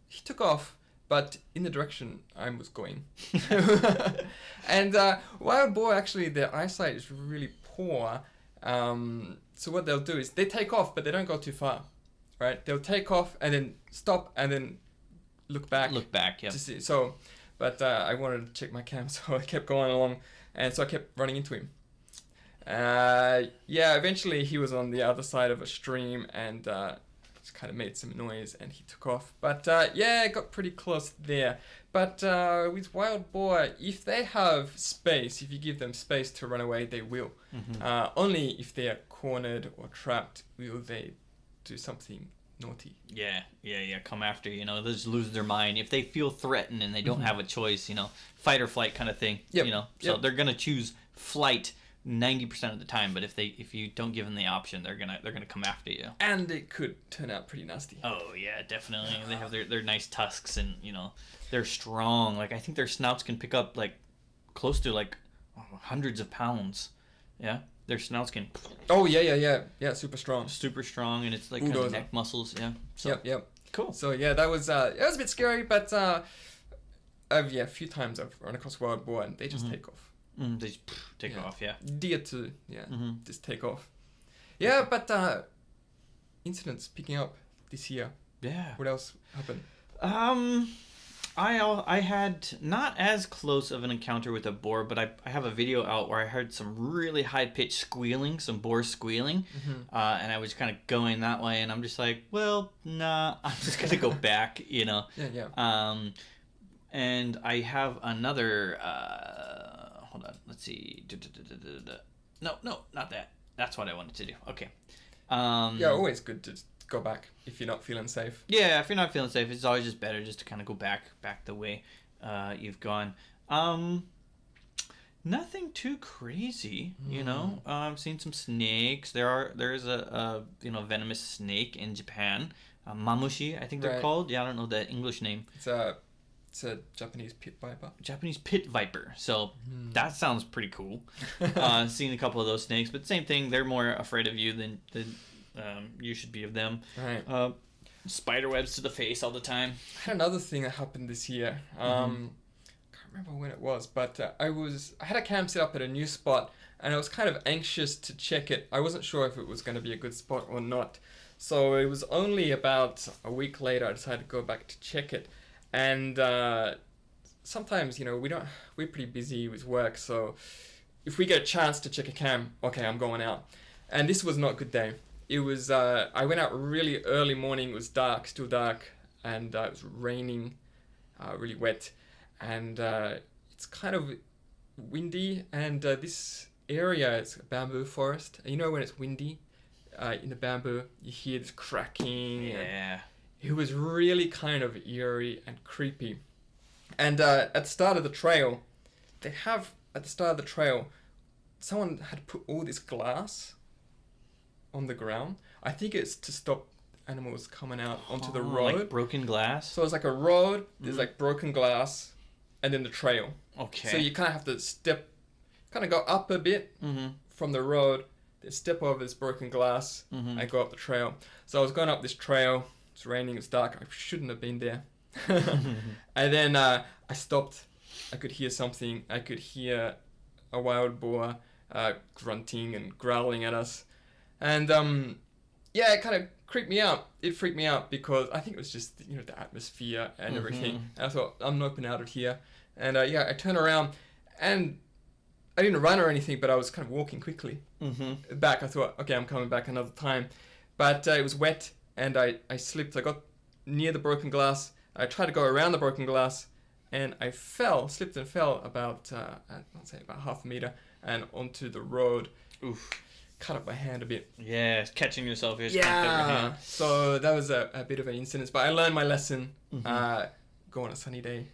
he took off, but in the direction I was going. And wild boar, actually, their eyesight is really poor. So what they'll do is they take off, but they don't go too far. Right, they'll take off and then stop and then look back. Yeah. To see. So, but I wanted to check my cam, so I kept going along, and so I kept running into him. Eventually he was on the other side of a stream and just kind of made some noise, and he took off. But I got pretty close there. But with wild boar, if they have space, if you give them space to run away, they will. Only if they are cornered or trapped will they do something naughty. Yeah. Come after you. They'll just lose their mind if they feel threatened and they don't have a choice. Fight or flight kind of thing. So they're gonna choose flight 90% of the time. But if you don't give them the option, they're gonna come after you. And it could turn out pretty nasty. Oh yeah, definitely. They have their nice tusks, and they're strong. Like I think their snouts can pick up like close to like hundreds of pounds. Yeah, their snouts can. Oh yeah. Super strong. Super strong, and it's like kind of neck muscles. Yeah. So, Yep. Cool. So yeah, that was a bit scary, but a few times I've run across wild boar and they just take off. They just take off. Yeah. Deer too. Yeah. Just take off. Yeah, but incidents picking up this year. Yeah. What else happened? I had not as close of an encounter with a boar, but I have a video out where I heard some really high-pitched squealing, some boar squealing, and I was kind of going that way, and I'm just like, well, nah, I'm just going to go back, Yeah. And I have another, hold on, let's see, no, not that. That's what I wanted to do. Okay. Yeah, always good to go back if you're not feeling safe. Yeah, if you're not feeling safe, it's always just better just to kind of go back the way you've gone. Nothing too crazy, I've seen some snakes. There's a venomous snake in Japan, mamushi, I think they're called. Yeah, I don't know the English name. It's a Japanese pit viper. Japanese pit viper. So that sounds pretty cool. Seen a couple of those snakes, but same thing. They're more afraid of you than you should be of them. Right. Spider webs to the face all the time. I had another thing that happened this year. Can't remember when it was, but I had a cam set up at a new spot, and I was kind of anxious to check it. I wasn't sure if it was going to be a good spot or not. So it was only about a week later I decided to go back to check it. And sometimes, we're pretty busy with work, so if we get a chance to check a cam, okay, I'm going out. And this was not a good day. It was, I went out really early morning, it was dark, still dark, and it was raining, really wet, and it's kind of windy, and this area is a bamboo forest. And when it's windy, in the bamboo, you hear this cracking. Yeah. It was really kind of eerie and creepy. And at the start of the trail, someone had put all this glass on the ground. I think it's to stop animals coming out onto the road. Like broken glass? So it's like a road, there's like broken glass, and then the trail. Okay. So you kind of have to go up a bit from the road, then step over this broken glass, and go up the trail. So I was going up this trail. It's raining, it's dark, I shouldn't have been there. And then I stopped. I could hear something. I could hear a wild boar grunting and growling at us. And it kind of creeped me out. It freaked me out because I think it was just the atmosphere and everything. And I thought, I'm not out of here. And I turned around and I didn't run or anything, but I was kind of walking quickly back. I thought, okay, I'm coming back another time. But it was wet. And I slipped. I got near the broken glass. I tried to go around the broken glass, and I slipped and fell about, I'd say about half a meter, and onto the road. Oof. Cut up my hand a bit. Yeah, catching yourself. Yeah. So that was a bit of an incident, but I learned my lesson. Go on a sunny day.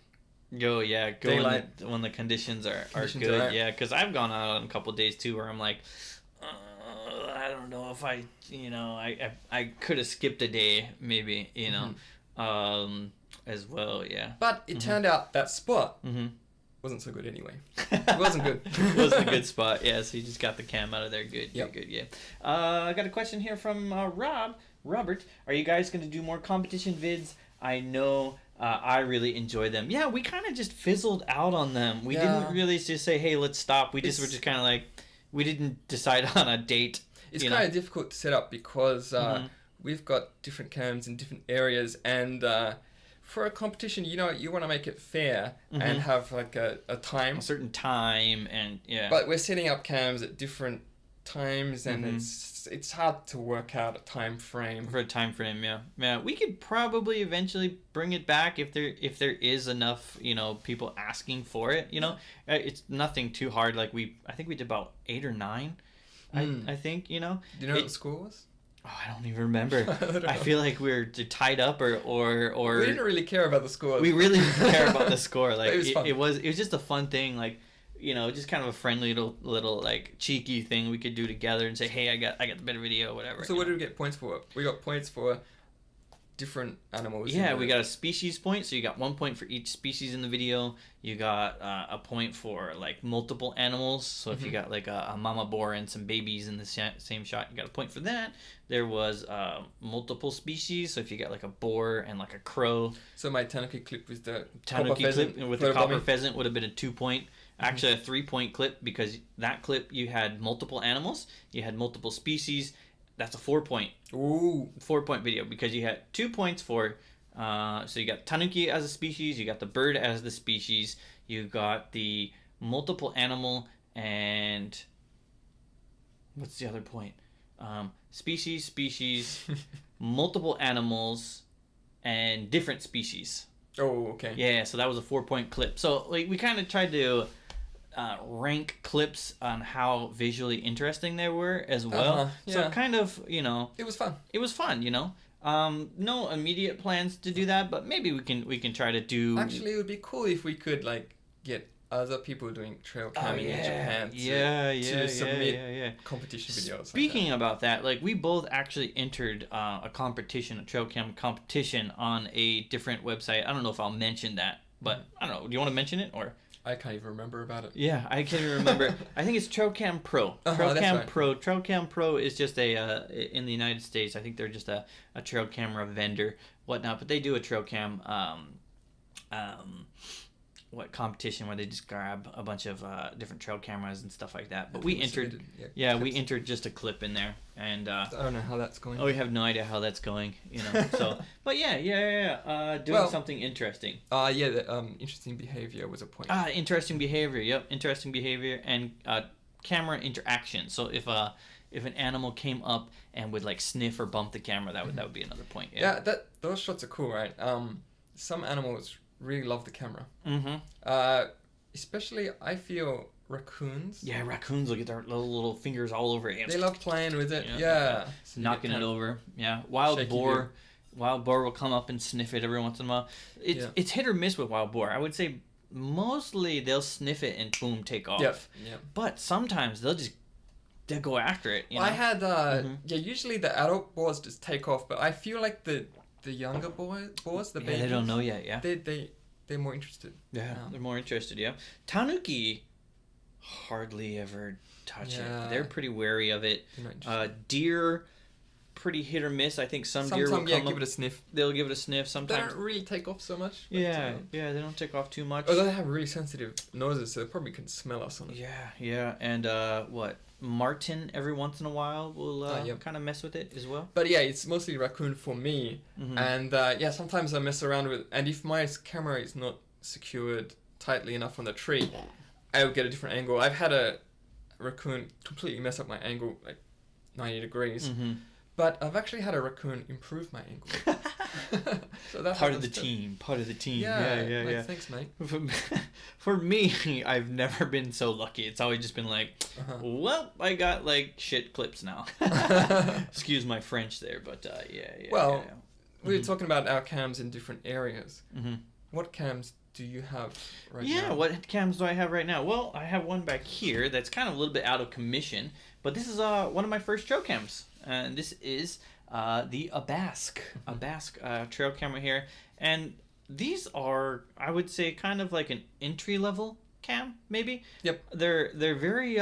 Go when the conditions are good. Right. Yeah, because I've gone out on a couple of days too where I'm like, I don't know if I could have skipped a day maybe, as well, yeah. But it turned out that spot wasn't so good anyway. It wasn't good. It wasn't a good spot, yeah, so you just got the cam out of there. Good, yep. Good, yeah. I got a question here from Robert. Are you guys going to do more competition vids? I know I really enjoy them. Yeah, we kind of just fizzled out on them. We didn't really just say, hey, let's stop. We were just kind of like, we didn't decide on a date. It's kind of difficult to set up because we've got different cams in different areas, and for a competition, you want to make it fair and have like a time. A certain time, and yeah. But we're setting up cams at different times, and it's hard to work out a time frame. For a time frame, yeah. Yeah, we could probably eventually bring it back if there is enough, people asking for it, It's nothing too hard. Like I think we did about 8 or 9. I think, Do you know what the score was? Oh, I don't even remember. I feel like we're tied up or we didn't really care about the score. We really didn't care about the score. Like it was just a fun thing. Like just kind of a friendly little like cheeky thing we could do together and say, hey, I got the better video, whatever. So what do we get points for? We got points for different animals. Yeah, we got a species point, so you got 1 point for each species in the video. You got a point for like multiple animals, so if you got like a mama boar and some babies in the same shot, you got a point for that. There was multiple species, so if you got like a boar and like a crow. So my tanuki clip with the tanuki clip with the copper pheasant would have been a 2 point. Actually a 3 point clip, because that clip you had multiple animals, you had multiple species. That's a 4 point. Ooh. 4 point video, because you had 2 points for so you got tanuki as a species, you got the bird as the species, you got the multiple animal, and what's the other point? Species, multiple animals, and different species. Oh, okay. Yeah, so that was a 4 point clip. So like we kind of tried to rank clips on how visually interesting they were as well. So kind of, it was fun. It was fun, no immediate plans to do that, but maybe we can try to do. Actually, it would be cool if we could like get other people doing trail camming in Japan to submit competition videos. Speaking about that, like we both actually entered a competition, a trail cam competition on a different website. I don't know if I'll mention that, but I don't know. Do you want to mention it or? I can't even remember about it. Yeah, I can't even remember. I think it's Trail Cam Pro. Trail Cam right. Pro. Trail Cam Pro is just in the United States. I think they're just a trail camera vendor, whatnot. But they do a trail cam competition where they just grab a bunch of different trail cameras and stuff like that. But we entered, we entered just a clip in there, and I don't know how that's going. Oh, we have no idea how that's going, So, but doing something interesting. Interesting behavior was a point. Interesting behavior. Yep, interesting behavior and camera interaction. So if an animal came up and would like sniff or bump the camera, that would be another point. Yeah, those shots are cool, right? Some animals really love the camera. Especially, I feel raccoons. Yeah, raccoons will get their little fingers all over it. They love playing with it. So knocking it over. Yeah, wild boar will come up and sniff it every once in a while. It's hit or miss with wild boar. I would say mostly they'll sniff it and boom, take off. Yep. But sometimes they'll go after it. I had usually the adult boars just take off, but I feel like the younger boars, the babies, they don't know yet. Yeah, they're more interested. Yeah, they're more interested. Yeah, tanuki hardly ever touch it. They're pretty wary of it. Deer, pretty hit or miss. I think some deer will come give it a sniff. They'll give it a sniff sometimes. They don't really take off so much. But, they don't take off too much. Although they have really sensitive noses, so they probably can smell us on it. Yeah, and marten every once in a while will kind of mess with it as well. But yeah, it's mostly raccoon for me, and sometimes I mess around with. And if my camera is not secured tightly enough on the tree, I will get a different angle. I've had a raccoon completely mess up my angle, like 90 degrees. But I've actually had a raccoon improve my angle. So that's part of the team. Yeah. Thanks, mate. For me, I've never been so lucky. It's always just been like, well, I got like shit clips now. Excuse my French there, but Well, we were talking about our cams in different areas. What cams do you have right now? Yeah, what cams do I have right now? Well, I have one back here that's kind of a little bit out of commission, but this is one of my first trail cams. And this is the ABASK trail camera here. And these are, I would say, kind of like an entry-level cam, maybe. Yep. They're very,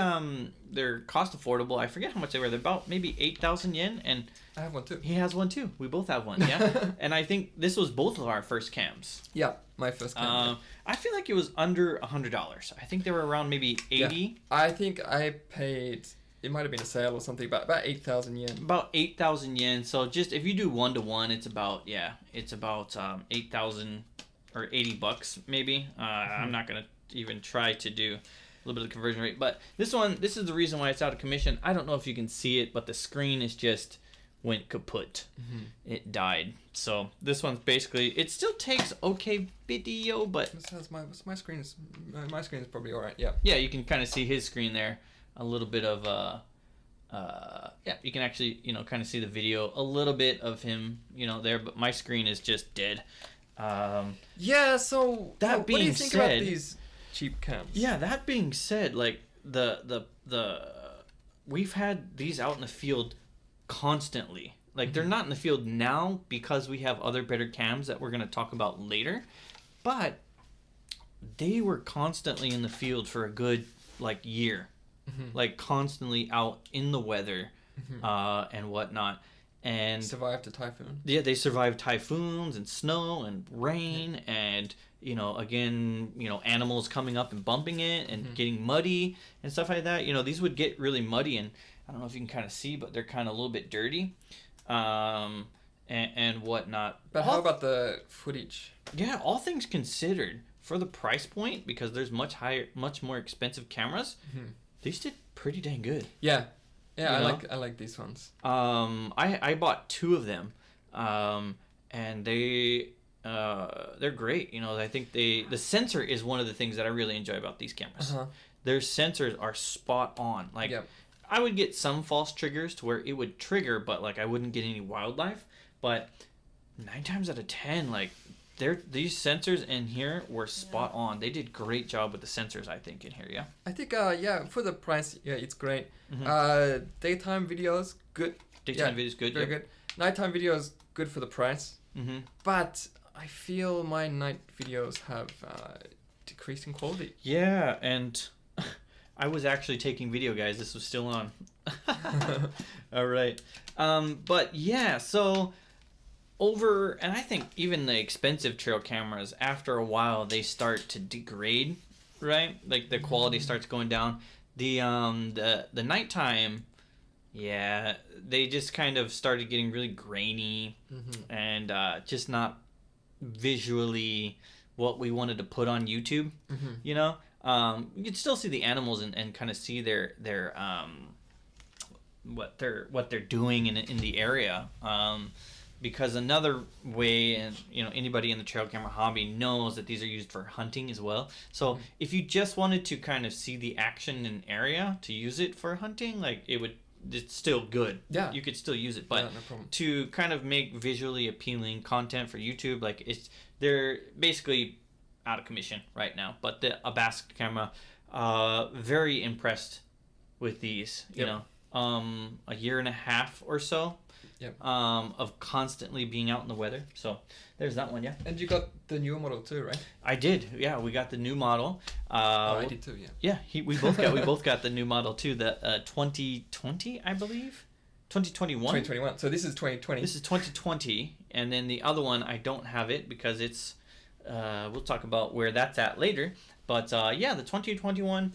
they're cost affordable. I forget how much they were. They're about maybe 8,000 yen. And I have one too. He has one too. We both have one, yeah. And I think this was both of our first cams. Yeah, my first cam. I feel like it was under $100. I think they were around maybe 80. Yeah. I think I paid... It might have been a sale or something, but about 8,000 yen. About 8,000 yen. So just if you do 1-to-1, it's about 8,000 or $80 maybe. I'm not gonna even try to do a little bit of conversion rate, but this is the reason why it's out of commission. I don't know if you can see it, but the screen is just went kaput. It died. So this one's basically, it still takes okay video, but my screen is probably all right. Yeah. Yeah, you can kind of see his screen there. A little bit of you can actually kind of see the video, a little bit of him there, but my screen is just dead. So that what being do you think said, about these cheap cams. Yeah, that being said, like the we've had these out in the field constantly. Like they're not in the field now because we have other better cams that we're going to talk about later, but they were constantly in the field for a good like year. Like constantly out in the weather and whatnot. And Survived a typhoon. yeah, they survived typhoons and snow and rain and, you know, again, you know, animals coming up and bumping it and getting muddy and stuff like that. You know, these would get really muddy, and I don't know if you can kind of see, but they're kind of a little bit dirty and whatnot. But how about the footage? Yeah, all things considered, for the price point, because there's much more expensive cameras, these did pretty dang good. Yeah. Yeah, You know? I like these ones. I bought 2 of them, and they're great. You know, I think the sensor is one of the things that I really enjoy about these cameras. Their sensors are spot on. Like, I would get some false triggers to where it would trigger, but like I wouldn't get any wildlife. But 9 times out of 10, like these sensors in here were spot on. They did great job with the sensors, I think, in here. Yeah. I think for the price, it's great. Daytime videos, good. Daytime videos, good. Very good. Nighttime videos, good for the price. But I feel my night videos have decreased in quality. Yeah, and I was actually taking video, guys. This was still on. All right. But yeah, so and I think even the expensive trail cameras, after a while, they start to degrade, right? Like the quality starts going down. The nighttime, yeah, they just kind of started getting really grainy and just not visually what we wanted to put on YouTube. You know, you could still see the animals and kind of see their what they're doing in the area. Because another way, and you know, anybody in the trail camera hobby knows that these are used for hunting as well. So if you just wanted to kind of see the action in area to use it for hunting, like it's still good. Yeah, you could still use it, but no problem. To kind of make visually appealing content for YouTube, like they're basically out of commission right now. But the ABASK camera, very impressed with these. You know, a year and a half or so. Of constantly being out in the weather. So there's that one, yeah. And you got the newer model too, right? I did, yeah. We got the new model. I did too, yeah. Yeah, we both got the new model too. The 2020, I believe, 2021. 2021. So this is 2020. This is 2020, and then the other one I don't have it because it's. We'll talk about where that's at later. But yeah, the 2021.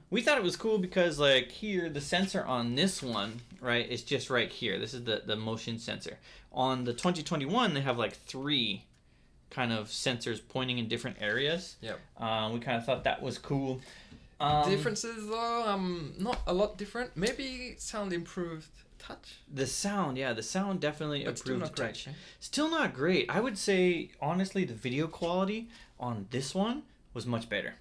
We thought it was cool because like here the sensor on this one, right, is just right here. This is the motion sensor. On the 2021 they have like 3 kind of sensors pointing in different areas. We kind of thought that was cool. Differences though, not a lot different. Maybe sound improved touch. The sound definitely but improved still not touch. great. Still not great. I would say honestly the video quality on this one was much better.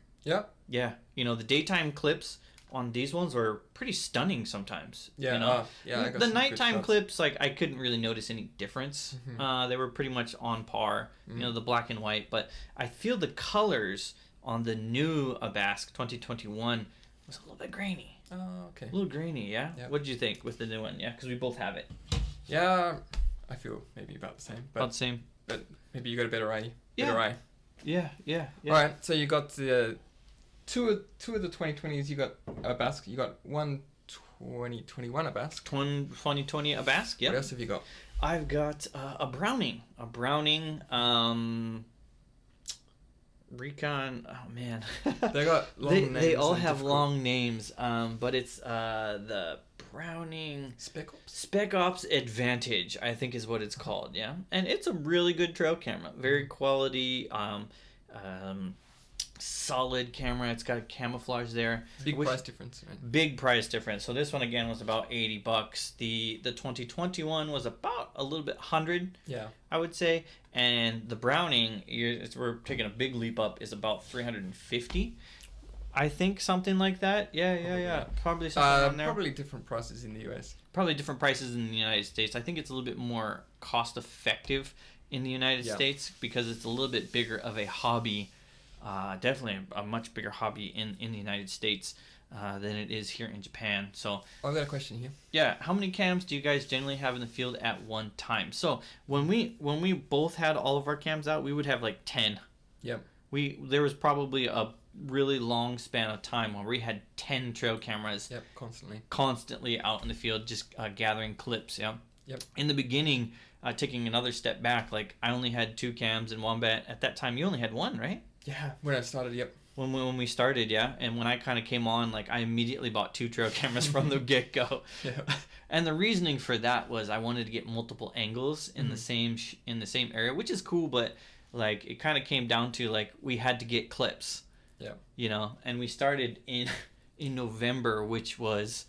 Yeah, you know, the daytime clips on these ones were pretty stunning sometimes. Yeah, you know? I got the some nighttime good clips, like I couldn't really notice any difference. They were pretty much on par. You know, the black and white, but I feel the colors on the new ABASK 2021 was a little bit grainy. Oh, okay. A little grainy, yeah. What did you think with the new one? Yeah, because we both have it. Yeah, I feel maybe about the same. About the same. But maybe you got a better eye. Yeah. All right, so you got the two of the 2020s. You got ABASK. You got one 2021 ABASK. 2020 ABASK. Yeah. What else have you got? I've got a Browning. Recon. Oh man. They got long names. They all have long names. But it's the Browning Spec Ops Advantage, I think is what it's called. Yeah, and it's a really good trail camera. Very quality. Solid camera. It's got a camouflage there. Price difference, right? Big price difference. So this one again was about $80. The 2021 was about a little bit 100. Yeah, I would say. And the Browning, we're taking a big leap up, is about 350. I think something like that. Yeah. Probably something around there. Probably different prices in the US. Probably different prices in the United States. I think it's a little bit more cost effective in the United States because it's a little bit bigger of a hobby definitely a much bigger hobby in the United States than it is here in Japan. So I've got a question here. yeah, how many cams do you guys generally have in the field at one time? So when we both had all of our cams out, we would have like 10. Yep. There was probably a really long span of time where we had 10 trail cameras. Yep, constantly out in the field, just gathering clips. Yeah. Yep. In the beginning, taking another step back, like I only had 2 cams in Wombat. At that time, you only had 1, right? Yeah, when I started, yep. When we started, yeah. And when I kind of came on, like I immediately bought 2 trail cameras from the get-go. Yeah. And the reasoning for that was I wanted to get multiple angles in the same area, which is cool, but like it kind of came down to like we had to get clips. Yeah. You know, and we started in November, which was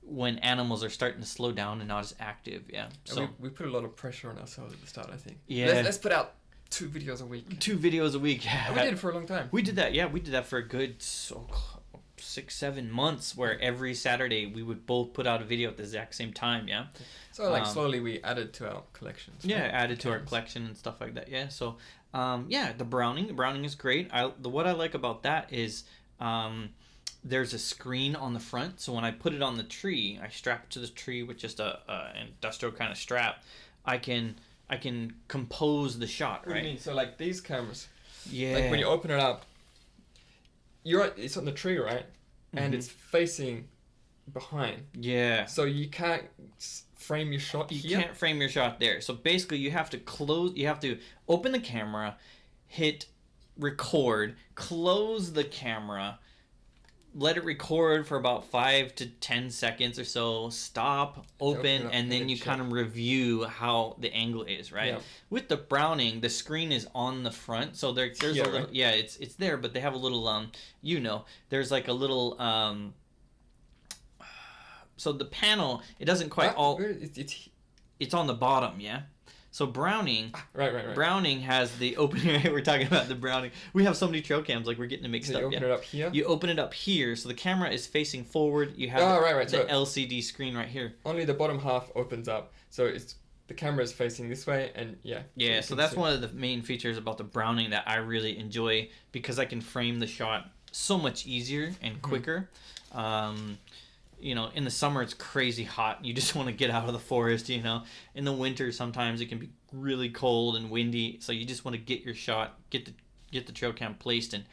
when animals are starting to slow down and not as active. Yeah. So And we put a lot of pressure on ourselds at the start, I think. Yeah. Let's put out 2 videos a week. 2 videos a week. Yeah. And we did it for a long time. We did that. Yeah, we did that for a good 6-7 months, where every Saturday we would both put out a video at the exact same time. Yeah. So like slowly we added to our collections. Yeah, right? added to our collection and stuff like that. Yeah. So yeah, the Browning is great. What I like about that is there's a screen on the front, so when I put it on the tree, I strap it to the tree with just an industrial kind of strap. I can compose the shot, right? What do you mean? So like these cameras, Yeah. like when you open it up, it's on the tree, right? And it's facing behind. Yeah. So you can't frame your shot You here. can't frame your shot there. So basically, you have to open the camera, hit record, close the camera, let it record for about 5 to 10 seconds or so, stop, open, up and then you kind of review how the angle is, right? Yeah. With the Browning, the screen is on the front, so there's a little, right? yeah, it's there, but they have a little there's like a little so the panel, it doesn't quite it's on the bottom, yeah. So Browning, right. Browning has the opening. We're talking about the Browning. We have so many trail cams, like we're getting it mixed So up. you open it up here. You open it up here, so the camera is facing forward. You have the So LCD screen right here. only the bottom half opens up, so the camera is facing this way, and yeah. Yeah, so that's one of the main features about the Browning that I really enjoy, because I can frame the shot so much easier and quicker. You know, in the summer it's crazy hot. You just want to get out of the forest, you know. In the winter sometimes it can be really cold and windy, so you just want to get your shot, get the trail cam placed and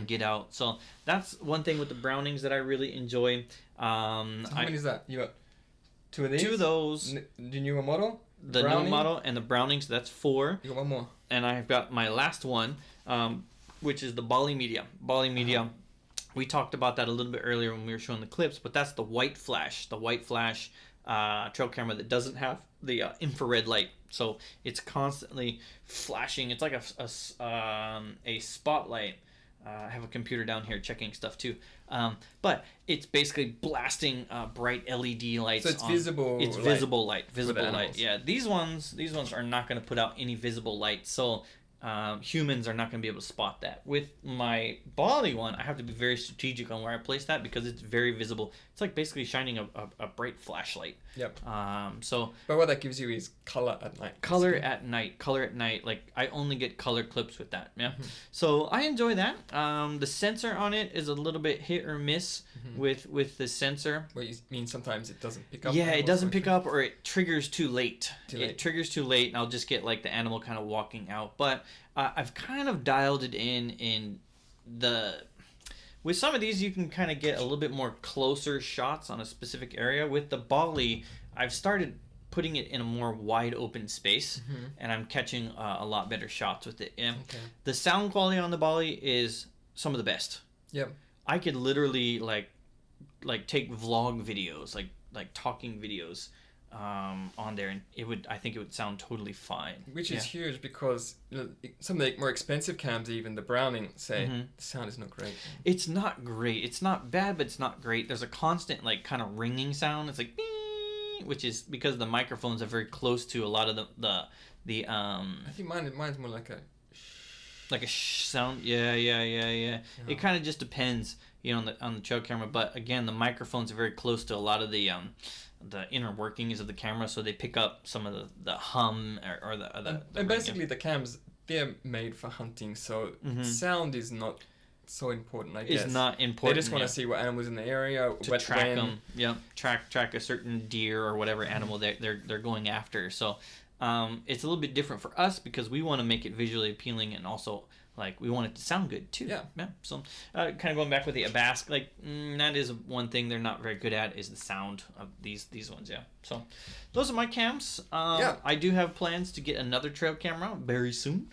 get out. So that's one thing with the Brownings that I really enjoy. So how many is that? You got 2 of these? 2 of those. The newer model? The new model and the Brownings, that's 4. You got one more. And I've got my last one, which is the Bali Media. Bali Media. We talked about that a little bit earlier when we were showing the clips, but that's the white flash trail camera that doesn't have the infrared light. So it's constantly flashing. It's like a spotlight. I have a computer down here checking stuff too. But it's basically blasting bright LED lights. So it's visible. It's light visible light. for Visible the light. animals. Yeah. These ones are not going to put out any visible light. So humans are not going to be able to spot that. With my Bali one, I have to be very strategic on where I place that, because it's very visible. It's like basically shining a bright flashlight. Yep. So But what that gives you is color at night. color at night. Like I only get color clips with that. Yeah. So I enjoy that. The sensor on it is a little bit hit or miss with the sensor. What you mean sometimes it doesn't pick up? Yeah, it animals, doesn't for pick example? up, or it triggers too late. Too It late. triggers too late, and I'll just get like the animal kind of walking out. But I've kind of dialed it in the. With some of these, you can kind of get a little bit more closer shots on a specific area. With the Bali, I've started putting it in a more wide open space, and I'm catching a lot better shots with it. And Okay. the sound quality on the Bali is some of the best. Yep. I could literally like take vlog videos, like talking videos on there, and I think it would sound totally fine. Which is huge, because some of the more expensive cams, even the Browning, say the sound is not great. It's not great. It's not bad, but it's not great. There's a constant like kind of ringing sound. It's like beep, which is because the microphones are very close to a lot of the I think mine's more like a. like a sound. Yeah. It kind of just depends, you know, on the trail camera. But again, the microphones are very close to a lot of the inner workings of the camera, so they pick up some of the hum or the And basically the cams they're made for hunting, so Mhm. sound is not so important, I guess. Is not They important. just want to yeah. see what animals in the area, To what, track when. them. Yep. Track a certain deer or whatever animal they're going after. So it's a little bit different for us because we want to make it visually appealing and also like we want it to sound good too. Yeah. So kind of going back with the ABASK, like that is one thing they're not very good at is the sound of these ones. Yeah. So those are my cams. Yeah. I do have plans to get another trail camera very soon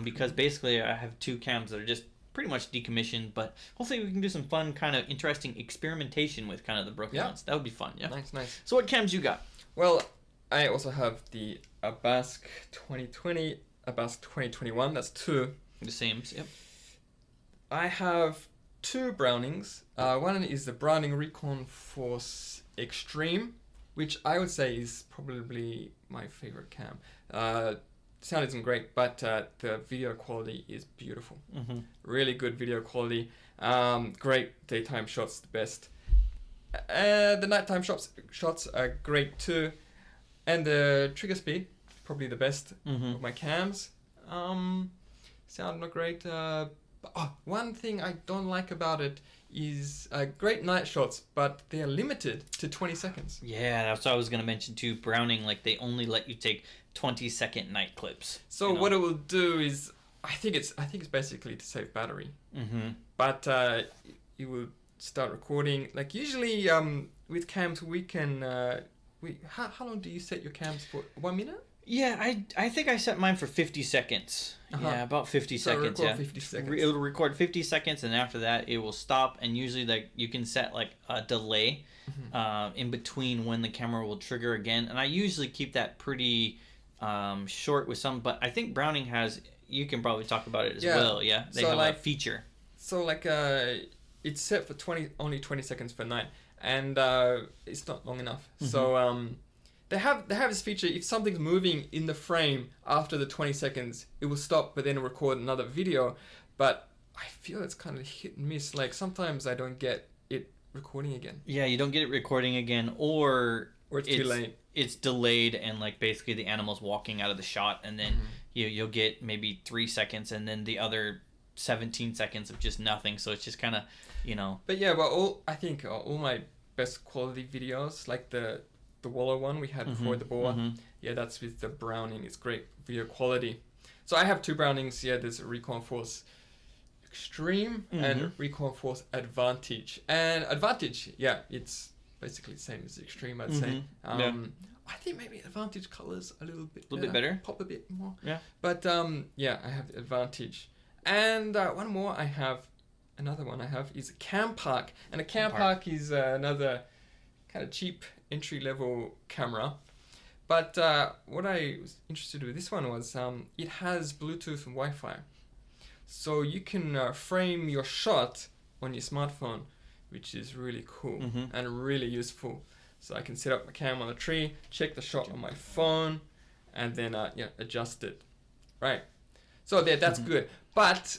because basically I have two cams that are just pretty much decommissioned, but hopefully we can do some fun, kind of interesting experimentation with kind of the broken ones. That would be fun, yeah? Nice. So what cams you got? Well, I also have the ABASK 2020, ABASK 2021, that's two. The same, yep. I have two Brownings. One is the Browning Recon Force Extreme, which I would say is probably my favorite cam. Sound isn't great, but the video quality is beautiful. Mm-hmm. Really good video quality. Great daytime shots, the best. The nighttime shots are great too. And the trigger speed, probably the best of my cams. Sound not great. One thing I don't like about it is great night shots, but they are limited to 20 seconds. Yeah, that's what I was going to mention too. Browning, like they only let you take 20-second night clips. So what it will do is, I think it's basically to save battery. Mm-hmm. But it will start recording. Like usually with cams we can. How long do you set your cams for? 1 minute? Yeah, I think I set mine for 50 seconds. Yeah, about 50 seconds. Record Yeah, 50 seconds. It'll record 50 seconds, and after that, it will stop. And usually, like you can set like a delay in between when the camera will trigger again. And I usually keep that pretty short with some. But I think Browning has. You can probably talk about it as well. Yeah, they have a feature. So like it's set for only 20 seconds per night, and it's not long enough. So They have this feature, if something's moving in the frame after the 20 seconds, it will stop, but then record another video. But I feel it's kind of hit and miss. Like, sometimes I don't get it recording again. Yeah, you don't get it recording again, or it's too late. It's delayed, and, like, basically the animal's walking out of the shot, and then you'll get maybe 3 seconds, and then the other 17 seconds of just nothing. So it's just kind of, But yeah, well, I think all my best quality videos, like the Waller one we had before the boa. Yeah, that's with the Browning. It's great video quality. So I have two Brownings. Yeah, there's a Recon Force Extreme and Recon Force Advantage. And Advantage, yeah, it's basically the same as Extreme, I'd say. I think maybe Advantage colors a little bit better. Pop a bit more. Yeah. But yeah, I have the Advantage. And another one I have is a Cam Park. And a Cam Park is another kind of cheap entry-level camera, but what I was interested with this one was it has Bluetooth and Wi-Fi, so you can frame your shot on your smartphone, which is really cool and really useful. So I can set up my cam on the tree, check the shot on my phone, and then adjust it. Right. So that's good. But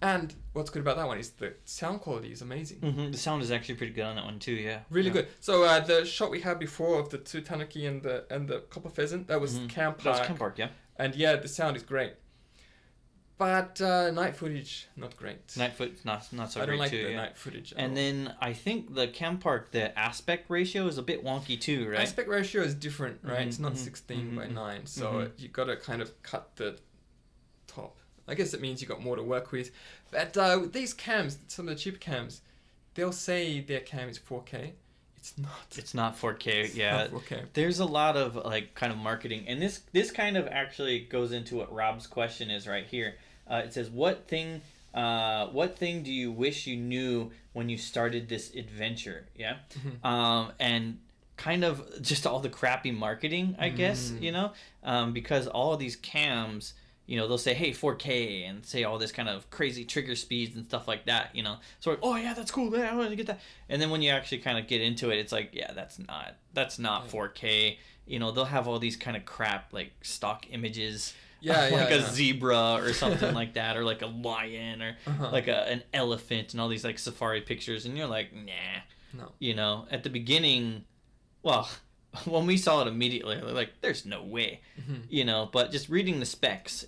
and what's good about that one is the sound quality is amazing. The sound is actually pretty good on that one too. Yeah, really good. So the shot we had before of the two tanuki and the copper pheasant, that was Cam Park. That was Cam Park, yeah. And yeah, the sound is great. But night footage, not great. Night footage, not so great too. I don't like the night footage. And then I think the Cam Park, the aspect ratio is a bit wonky too, right? Aspect ratio is different, right? It's not 16 by 9, so you got to kind of cut the top. I guess it means you got more to work with. But with these cams, some of the cheap cams, they'll say their cam is 4K. It's not. It's not 4K. Yeah. Not 4K. There's a lot of like kind of marketing, and this kind of actually goes into what Rob's question is right here. It says, what thing do you wish you knew when you started this adventure? Yeah. And kind of just all the crappy marketing, I guess, because all of these cams, they'll say, hey, 4K, and say all this kind of crazy trigger speeds and stuff like that, So, oh, yeah, that's cool. Yeah, I want to get that. And then when you actually kind of get into it, it's like, yeah, that's not 4K. They'll have all these kind of crap, like, stock images. A zebra or something like that, or like a lion, or like an elephant, and all these, like, safari pictures. And you're like, nah. No. At the beginning, well... when we saw it immediately, like, there's no way, but just reading the specs,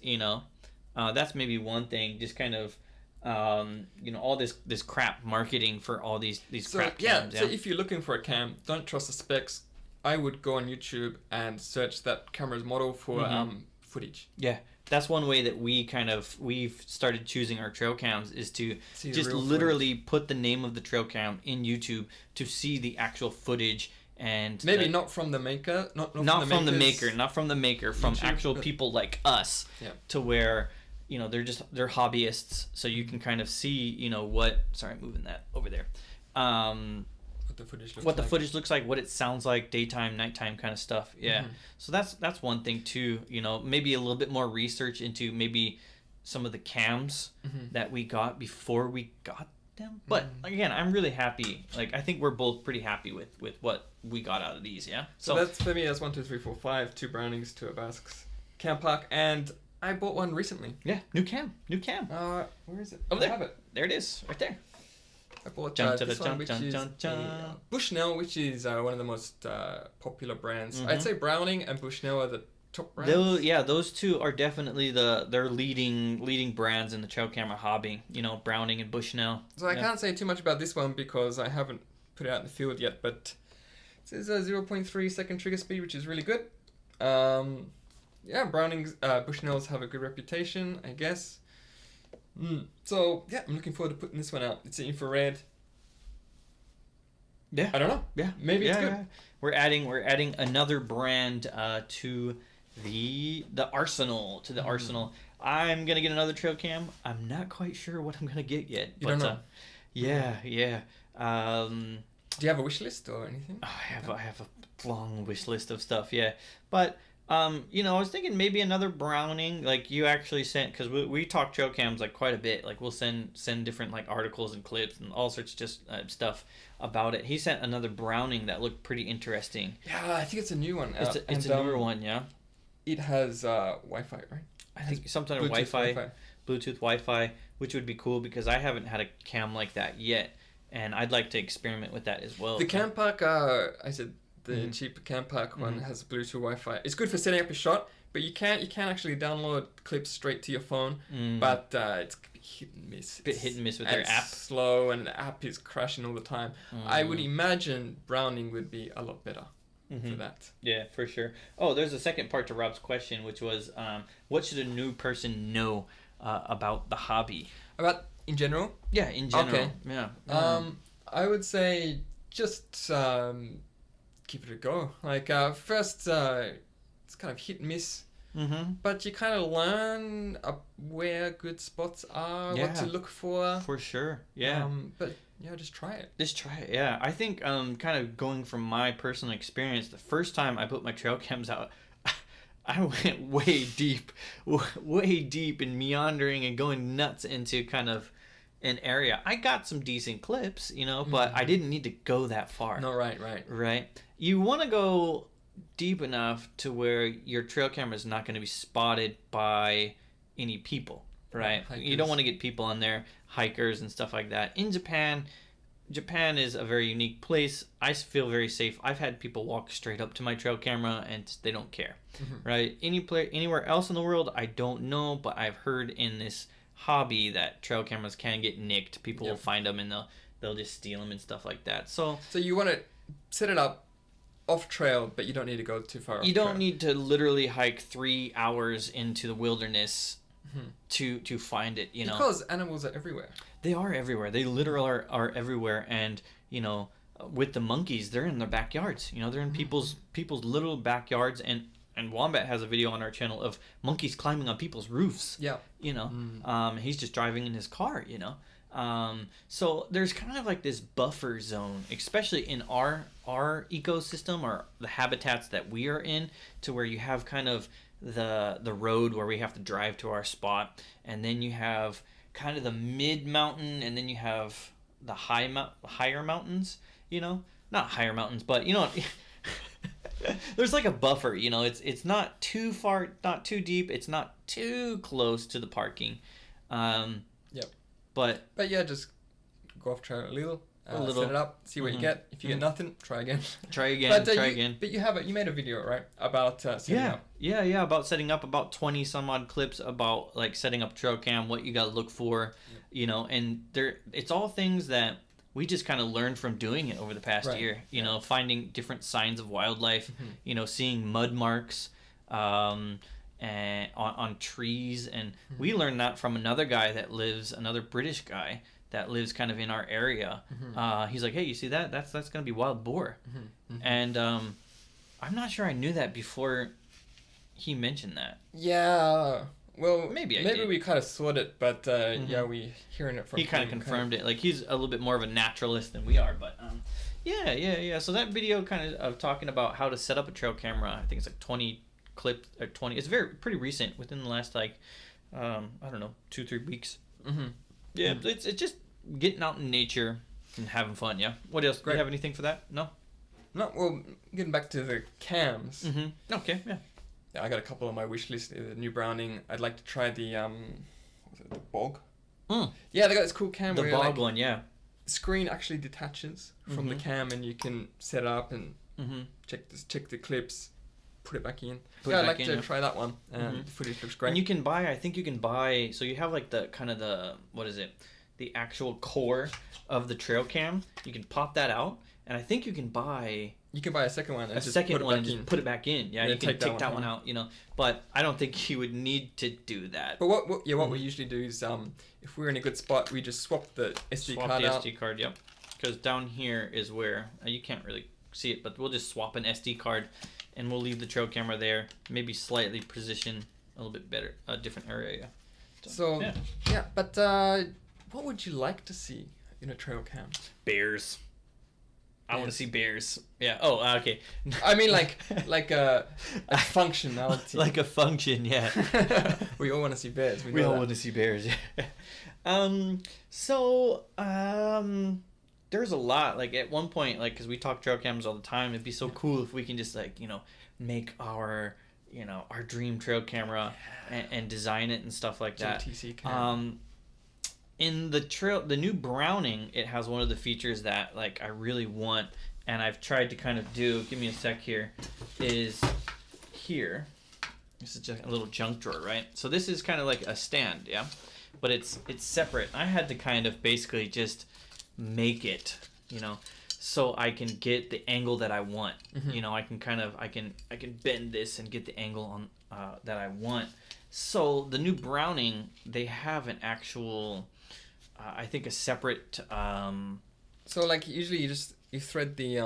That's maybe one thing. Just kind of, all this crap marketing for all these crap cams. So if you're looking for a cam, don't trust the specs. I would go on YouTube and search that camera's model for footage. Yeah, that's one way that we've started choosing our trail cams is to just literally put the name of the trail cam in YouTube to see the actual footage. And maybe not from the maker, not from the maker, from YouTube, actual people like us. Yeah. To where they're hobbyists, so you can kind of see what. Sorry, moving that over there. What the footage looks like, what it sounds like, daytime, nighttime kind of stuff. Yeah. So that's one thing too. Maybe a little bit more research into maybe some of the cams that we got before we got them. But again, I'm really happy. Like I think we're both pretty happy with what we got out of these. Yeah. So that's for me. That's 1, 2, 3, 4, 5. 2 Brownings, 2 ABASKs, cam park, and I bought one recently. Yeah, new cam. Where is it? Over there. I have it. There it is, right there. I bought this one, which is Bushnell, which is one of the most popular brands. I'd say Browning and Bushnell are the top brands. Those two are definitely their leading brands in the trail camera hobby. Browning and Bushnell. So I can't say too much about this one because I haven't put it out in the field yet, but it says 0.3 second trigger speed, which is really good. Browning's, Bushnells have a good reputation, I guess. So I'm looking forward to putting this one out. It's an infrared. Yeah. I don't know. Yeah. Maybe it's good. Yeah. We're adding another brand to the arsenal. Arsenal. I'm gonna get another trail cam. I'm not quite sure what I'm gonna get yet. You don't know. Yeah. Do you have a wish list or anything? I have a long wish list of stuff. Yeah, but. I was thinking maybe another Browning, like you actually sent, because we talk trail cams like quite a bit. Like we'll send different like articles and clips and all sorts of just stuff about it. He sent another Browning that looked pretty interesting. Yeah, I think it's a new one. It's a newer one, yeah. It has Wi-Fi, right? I think some kind of Wi-Fi, Bluetooth Wi-Fi, which would be cool because I haven't had a cam like that yet, and I'd like to experiment with that as well. The cam park, I said. The cheap cam park one has Bluetooth Wi-Fi. It's good for setting up a shot, but you can actually download clips straight to your phone. But it's hit and miss. A bit hit and miss with their app. Slow, and the app is crashing all the time. I would imagine Browning would be a lot better for that. Yeah, for sure. Oh, there's a second part to Rob's question, which was, what should a new person know about the hobby? About in general? Yeah, in general. Okay. Yeah. I would say just. Give it a go. Like first, it's kind of hit and miss, but you kind of learn where good spots are, what to look for. For sure, yeah. But just try it. Just try it, yeah. I think kind of going from my personal experience, the first time I put my trail cams out, I went way deep in meandering and going nuts into kind of an area. I got some decent clips, but I didn't need to go that far. No, right. You want to go deep enough to where your trail camera is not going to be spotted by any people, right? Hikers. You don't want to get people on there, hikers and stuff like that. In Japan is a very unique place. I feel very safe. I've had people walk straight up to my trail camera and they don't care, right? Anywhere else in the world, I don't know, but I've heard in this hobby that trail cameras can get nicked. People will find them and they'll just steal them and stuff like that. So you want to set it up off trail, but you don't need to go too far. You don't need to literally hike 3 hours into the wilderness to find it. Because animals are everywhere. They are everywhere. They literally are everywhere. And with the monkeys, they're in their backyards. They're in people's little backyards. And Wombat has a video on our channel of monkeys climbing on people's roofs. Yeah. He's just driving in his car. So there's kind of like this buffer zone, especially in our ecosystem or the habitats that we are in, to where you have kind of the road where we have to drive to our spot, and then you have kind of the mid mountain, and then you have the higher mountains. Not higher mountains, but there's like a buffer. It's not too far, not too deep. It's not too close to the parking. But yeah, just go off trail a little, set it up, see what you get. If you get nothing, try again. Try again. But you made a video, right, about setting up. Yeah, about setting up, about 20 some odd clips about like setting up trail cam, what you got to look for, you know, and it's all things that we just kind of learned from doing it over the past year, you know, finding different signs of wildlife, you know, seeing mud marks and on trees, and we learned that from another British guy that lives kind of in our area. He's like, hey, you see that? That's gonna be wild boar. And I'm not sure I knew that before he mentioned that. Yeah. Well, maybe did. We kind of thought it, but yeah, we hearing it from him. He kind of confirmed it. Like, he's a little bit more of a naturalist than we are, but yeah. So that video kind of talking about how to set up a trail camera, I think it's like 20 clips or 20. It's pretty recent, within the last like I don't know, 2-3 weeks. Yeah, it's just getting out in nature and having fun. Yeah. What else? Great. Do you have anything for that? No. Well, getting back to the cams. Okay. Yeah. Yeah, I got a couple on my wish list. The new Browning. I'd like to try the the bog. Yeah, they got this cool cam. The where bog one, yeah. The screen actually detaches from the cam, and you can set it up and check the clips, put it back in. I'd like to try that one. The footage looks great. And I think you can buy. So you have like what is it? The actual core of the trail cam. You can pop that out, and I think you can buy. You can buy a second one and just put it back in. Yeah, you can take that one out, you know. But I don't think you would need to do that. But what we usually do is, if we're in a good spot, we just swap the SD card out. SD card, yep. Because down here is where, you can't really see it, but we'll just swap an SD card, and we'll leave the trail camera there. Maybe slightly position a little bit better, a different area. So but what would you like to see in a trail cam? Bears. I want to see bears. Yeah. Oh, okay. I mean, like a functionality. Like a function, yeah. We all want to see bears. We all want to see bears. Yeah. There's a lot. Like at one point, like, because we talk trail cams all the time, it'd be so cool if we can just like, you know, make our dream trail camera and design it and stuff like that. GTC cam. In the new Browning, it has one of the features that like I really want, and I've tried to kind of do. Give me a sec here. Is here. This is just a little junk drawer, right? So this is kind of like a stand, yeah, but it's separate. I had to kind of basically just make it, you know, so I can get the angle that I want. You know, I can bend this and get the angle on that I want. So the new Browning, they have an actual. I think a separate. So like usually you thread the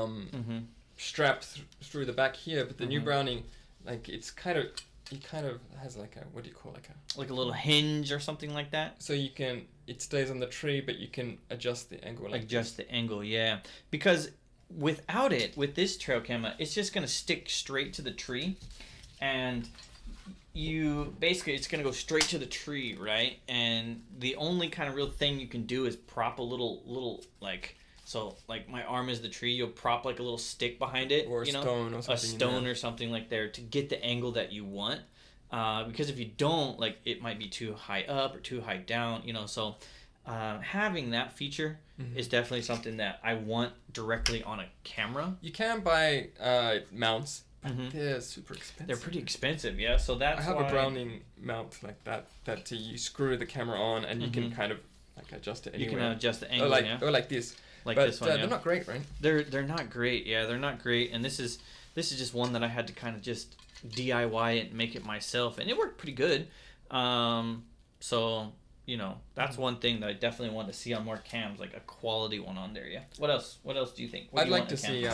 strap through the back here, but the new Browning, like it kind of has like a, what do you call, like a little hinge or something like that. So it stays on the tree, but you can adjust the angle. The angle, yeah. Because without it, with this trail camera, it's just gonna stick straight to the tree, and it's gonna go straight to the tree, right? And the only kind of real thing you can do is prop a little like, so like my arm is the tree, you'll prop like a little stick behind it, or a stone or something like there to get the angle that you want. Because if you don't, like, it might be too high up or too high down, you know. So having that feature is definitely something that I want directly on a camera. You can buy mounts. They're super expensive. They're pretty expensive, yeah. So that's I have a Browning mount like that you screw the camera on, and you can kind of like adjust it anywhere. You can adjust the angle, or like this. Like but, this one, yeah. They're not great, right? They're not great, yeah. They're not great, and this is just one that I had to kind of just DIY it and make it myself, and it worked pretty good. So you know, that's one thing that I definitely want to see on more cams, like a quality one on there. Yeah. What else do you think? I'd like to see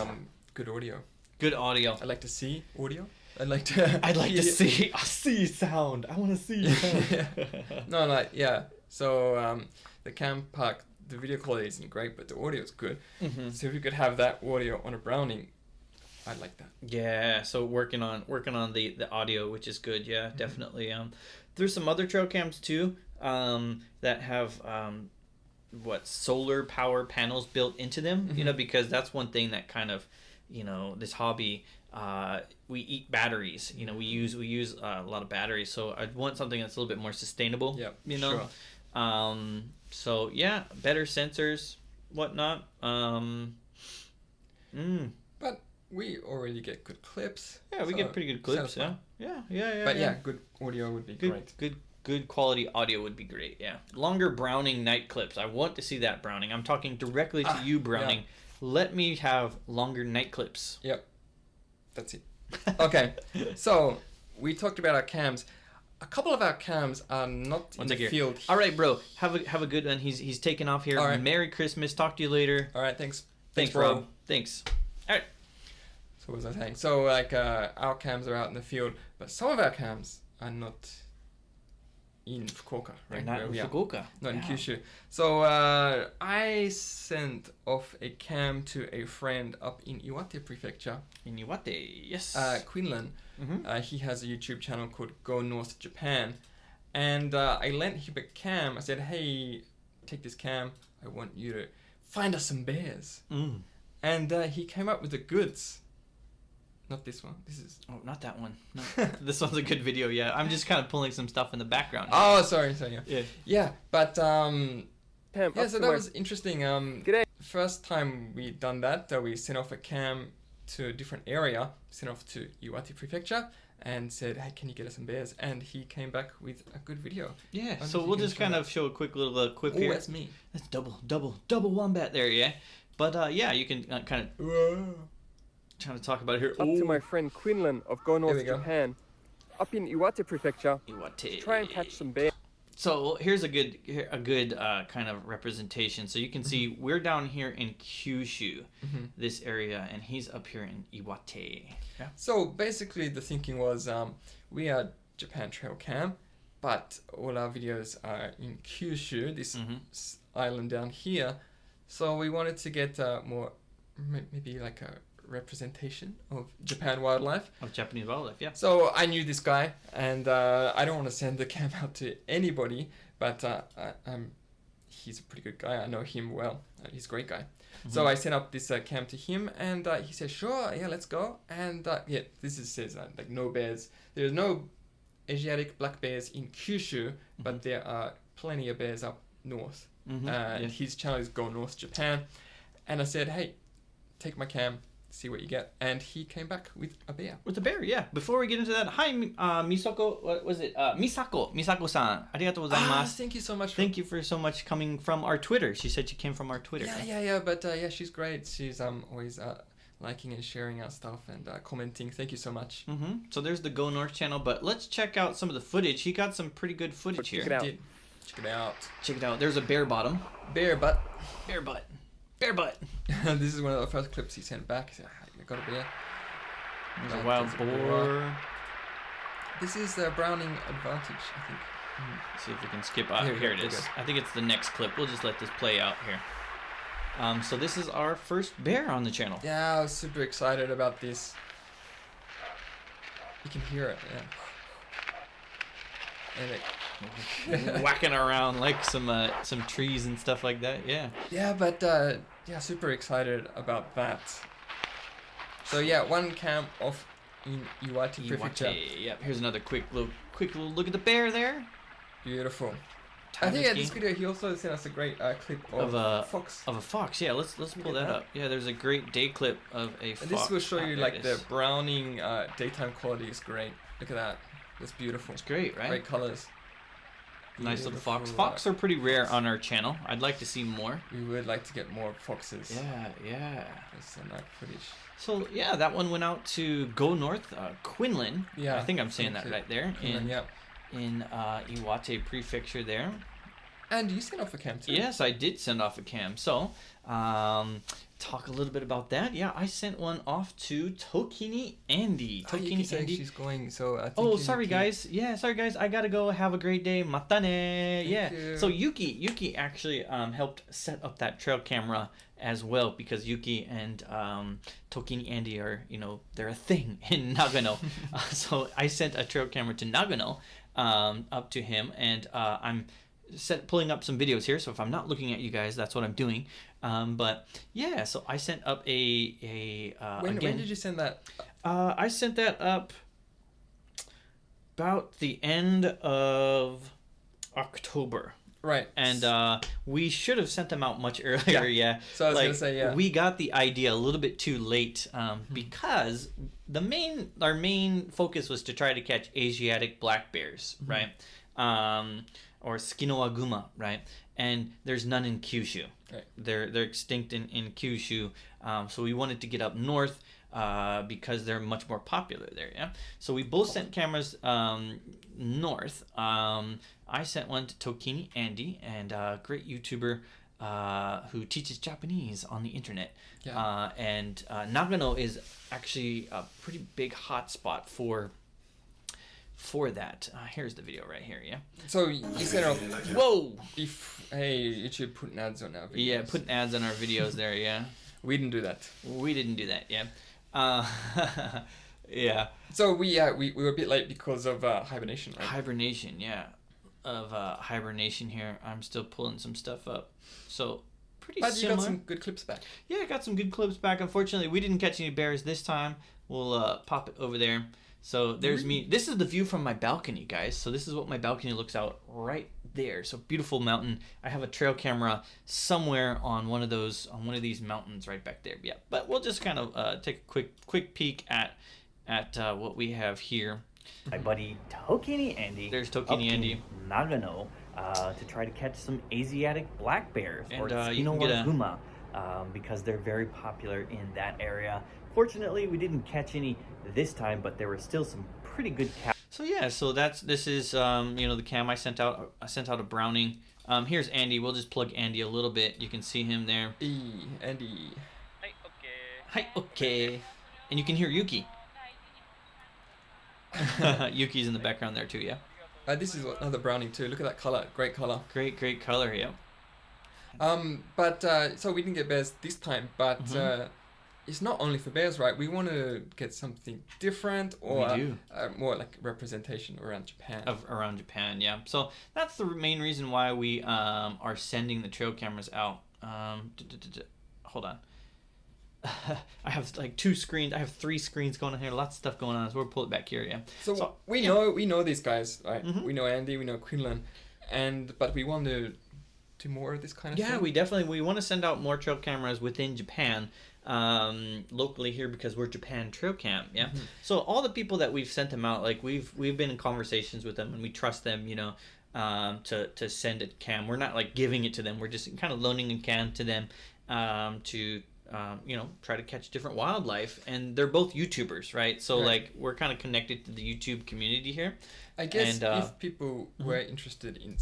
good audio. Good audio. I'd like to see audio. I'd like to see. I see sound. I want to see sound. Yeah. So the cam pack, the video quality isn't great, but the audio is good. So if you could have that audio on a Browning, I'd like that. Yeah. So working on the audio, which is good. Yeah, definitely. There's some other trail cams too that have solar power panels built into them. You know, because that's one thing that kind of, you know, this hobby, we eat batteries. You know, we use a lot of batteries. So I want something that's a little bit more sustainable. Yeah, you know. Sure. So yeah, better sensors, whatnot. But we already get good clips. Yeah, we so get pretty good clips. Yeah. But yeah, good audio would be great. Good quality audio would be great. Yeah, longer Browning night clips. I want to see that, Browning. I'm talking directly to you, Browning. Yeah. Let me have longer night clips. Yep, that's it. Okay, so we talked about our cams. A couple of our cams are not in the field. All right, bro. Have a good one. He's taking off here. All right. Merry Christmas. Talk to you later. All right, thanks. Thanks, Rob. Thanks. All right. So what was I saying? So like our cams are out in the field, but some of our cams are not in Fukuoka, right? Not in Fukuoka. Not in Kyushu. So I sent off a cam to a friend up in Iwate Prefecture. In Iwate, yes. Quinlan. Mm-hmm. He has a YouTube channel called Go North Japan. And I lent him a cam. I said, hey, take this cam. I want you to find us some bears. And he came up with the goods. Not this one. This is... Oh, not that one. No. This one's a good video, yeah. I'm just kind of pulling some stuff in the background. Oh, sorry, yeah. Yeah, but yeah, so that was interesting. G'day. First time we done that, we sent off a cam to a different area, sent off to Iwate Prefecture, and said, hey, can you get us some bears? And he came back with a good video. Yeah, so we'll just kind of show a quick little quip here. Oh, that's me. That's double wombat there, yeah. But yeah, you can kind of trying to talk about it here. Up to my friend Quinlan of Go North Japan, up in Iwate Prefecture, Iwate. to try and catch some bears. So here's a good kind of representation. So you can see we're down here in Kyushu, this area, and he's up here in Iwate. Yeah. So basically the thinking was we are Japan Trail Cam, but all our videos are in Kyushu, this island down here. So we wanted to get more, maybe like a representation of Japan wildlife. Of Japanese wildlife, yeah. So I knew this guy, and I don't want to send the cam out to anybody, but he's a pretty good guy. I know him well. He's a great guy. So I sent up this cam to him, and he said, sure, yeah, let's go. And yeah, this says like no bears. There's no Asiatic black bears in Kyushu, but there are plenty of bears up north. His channel is Go North Japan. And I said, hey, take my cam, see what you get. And he came back with a bear. With a bear, yeah. Before we get into that, hi, Misako, what was it? Misako-san, arigatou gozaimasu. Thank you so much. Thank you for so much coming from our Twitter. She said she came from our Twitter. Yeah, but yeah, she's great. She's always liking and sharing our stuff and commenting. Thank you so much. So there's the Go North channel, but let's check out some of the footage. He got some pretty good footage here. Check it out. Check it out. There's a bear bottom. Bear butt. Bear butt. Bear butt. This is one of the first clips he sent back. He said, I got a bear. There's a wild boar. This is the Browning advantage, I think. Let's see if we can skip out. Here it is. I think it's the next clip. We'll just let this play out here. So this is our first bear on the channel. Yeah, I was super excited about this. You can hear it, yeah. And it whacking around like some trees and stuff like that. Yeah. Yeah, but yeah, super excited about that. So yeah, one cam off in Iwate Prefecture. Yep. Here's another quick little look at the bear there. Beautiful. I think in this video he also sent us a great clip of a fox. Of a fox, yeah. Let's pull that up. Yeah, there's a great day clip of a fox. And this will show you like the Browning daytime quality is great. Look at that. That's beautiful. It's great, right? Great colors. Nice little fox. Fox are pretty rare on our channel. I'd like to see more. We would like to get more foxes. Yeah. Let's send that footage. So yeah, that one went out to Go North, Quinlan. Yeah. I think I'm saying that right there. Quinlan, in Iwate Prefecture there. And you sent off a cam too. Yes, I did send off a cam. So, talk a little bit about that. Yeah, I sent one off to Tokini Andy. Tokini Andy. She's going. So I think. Sorry guys. Yeah, sorry guys. I gotta go. Have a great day. Matane. Thank you. So Yuki actually helped set up that trail camera as well, because Yuki and Tokini Andy are, they're a thing in Nagano. So I sent a trail camera to Nagano up to him, and I'm pulling up some videos here. So if I'm not looking at you guys, that's what I'm doing. But yeah, so I sent up when did you send that? I sent that up about the end of October. Right. And we should have sent them out much earlier. Yeah. So I was gonna say, yeah. We got the idea a little bit too late because our main focus was to try to catch Asiatic black bears, right? Or Tsukinowa-guma, right? And there's none in Kyushu. Right. They're extinct in Kyushu. So we wanted to get up north because they're much more popular there. Yeah. So we both sent cameras north. I sent one to Tokini Andy, and a great YouTuber who teaches Japanese on the internet. Yeah. And Nagano is actually a pretty big hotspot for that. Here's the video right here. Yeah. So you said, whoa. Hey, you should put ads on our videos. Yeah, putting ads on our videos there. Yeah. We didn't do that. We didn't do that. Yeah. Yeah. So we were a bit late because of hibernation, right? Hibernation, yeah. Hibernation here. I'm still pulling some stuff up. So pretty but similar. You got some good clips back. Yeah, I got some good clips back. Unfortunately, we didn't catch any bears this time. We'll pop it over there. So there's me. This is the view from my balcony, guys. So this is what my balcony looks out right there. So beautiful mountain. I have a trail camera somewhere on one of these mountains right back there. Yeah, but we'll just kind of take a quick peek at what we have here. My buddy Tokini Andy. There's Tokini Andy. Nagano to try to catch some Asiatic black bears, And, or you can get Tsukinowa-guma, because they're very popular in that area. Fortunately, we didn't catch any this time, but there were still some pretty good So yeah, so this is the cam I sent out. I sent out a Browning. Here's Andy. We'll just plug Andy a little bit. You can see him there. Andy. Hi, okay. And you can hear Yuki. Yuki's in the background there too, yeah. This is another Browning too. Look at that color. Great color. Great color, yeah. But so we didn't get bears this time, but it's not only for bears, right? We want to get something different, or we do. More like representation around Japan. Around Japan, yeah. So that's the main reason why we are sending the trail cameras out. Hold on. I have like 2 screens. I have 3 screens going on here. Lots of stuff going on. So we'll pull it back here, yeah. So we know these guys, right? We know Andy, we know Quinlan, but we want to do more of this kind of thing. Yeah, we want to send out more trail cameras within Japan, locally here, because we're Japan Trail Cam, yeah. So all the people that we've sent them out, like we've been in conversations with them, and we trust them, to send a cam. We're not like giving it to them. We're just kind of loaning a cam to them to try to catch different wildlife. And they're both YouTubers, right? So like we're kind of connected to the YouTube community here. I guess if people were interested in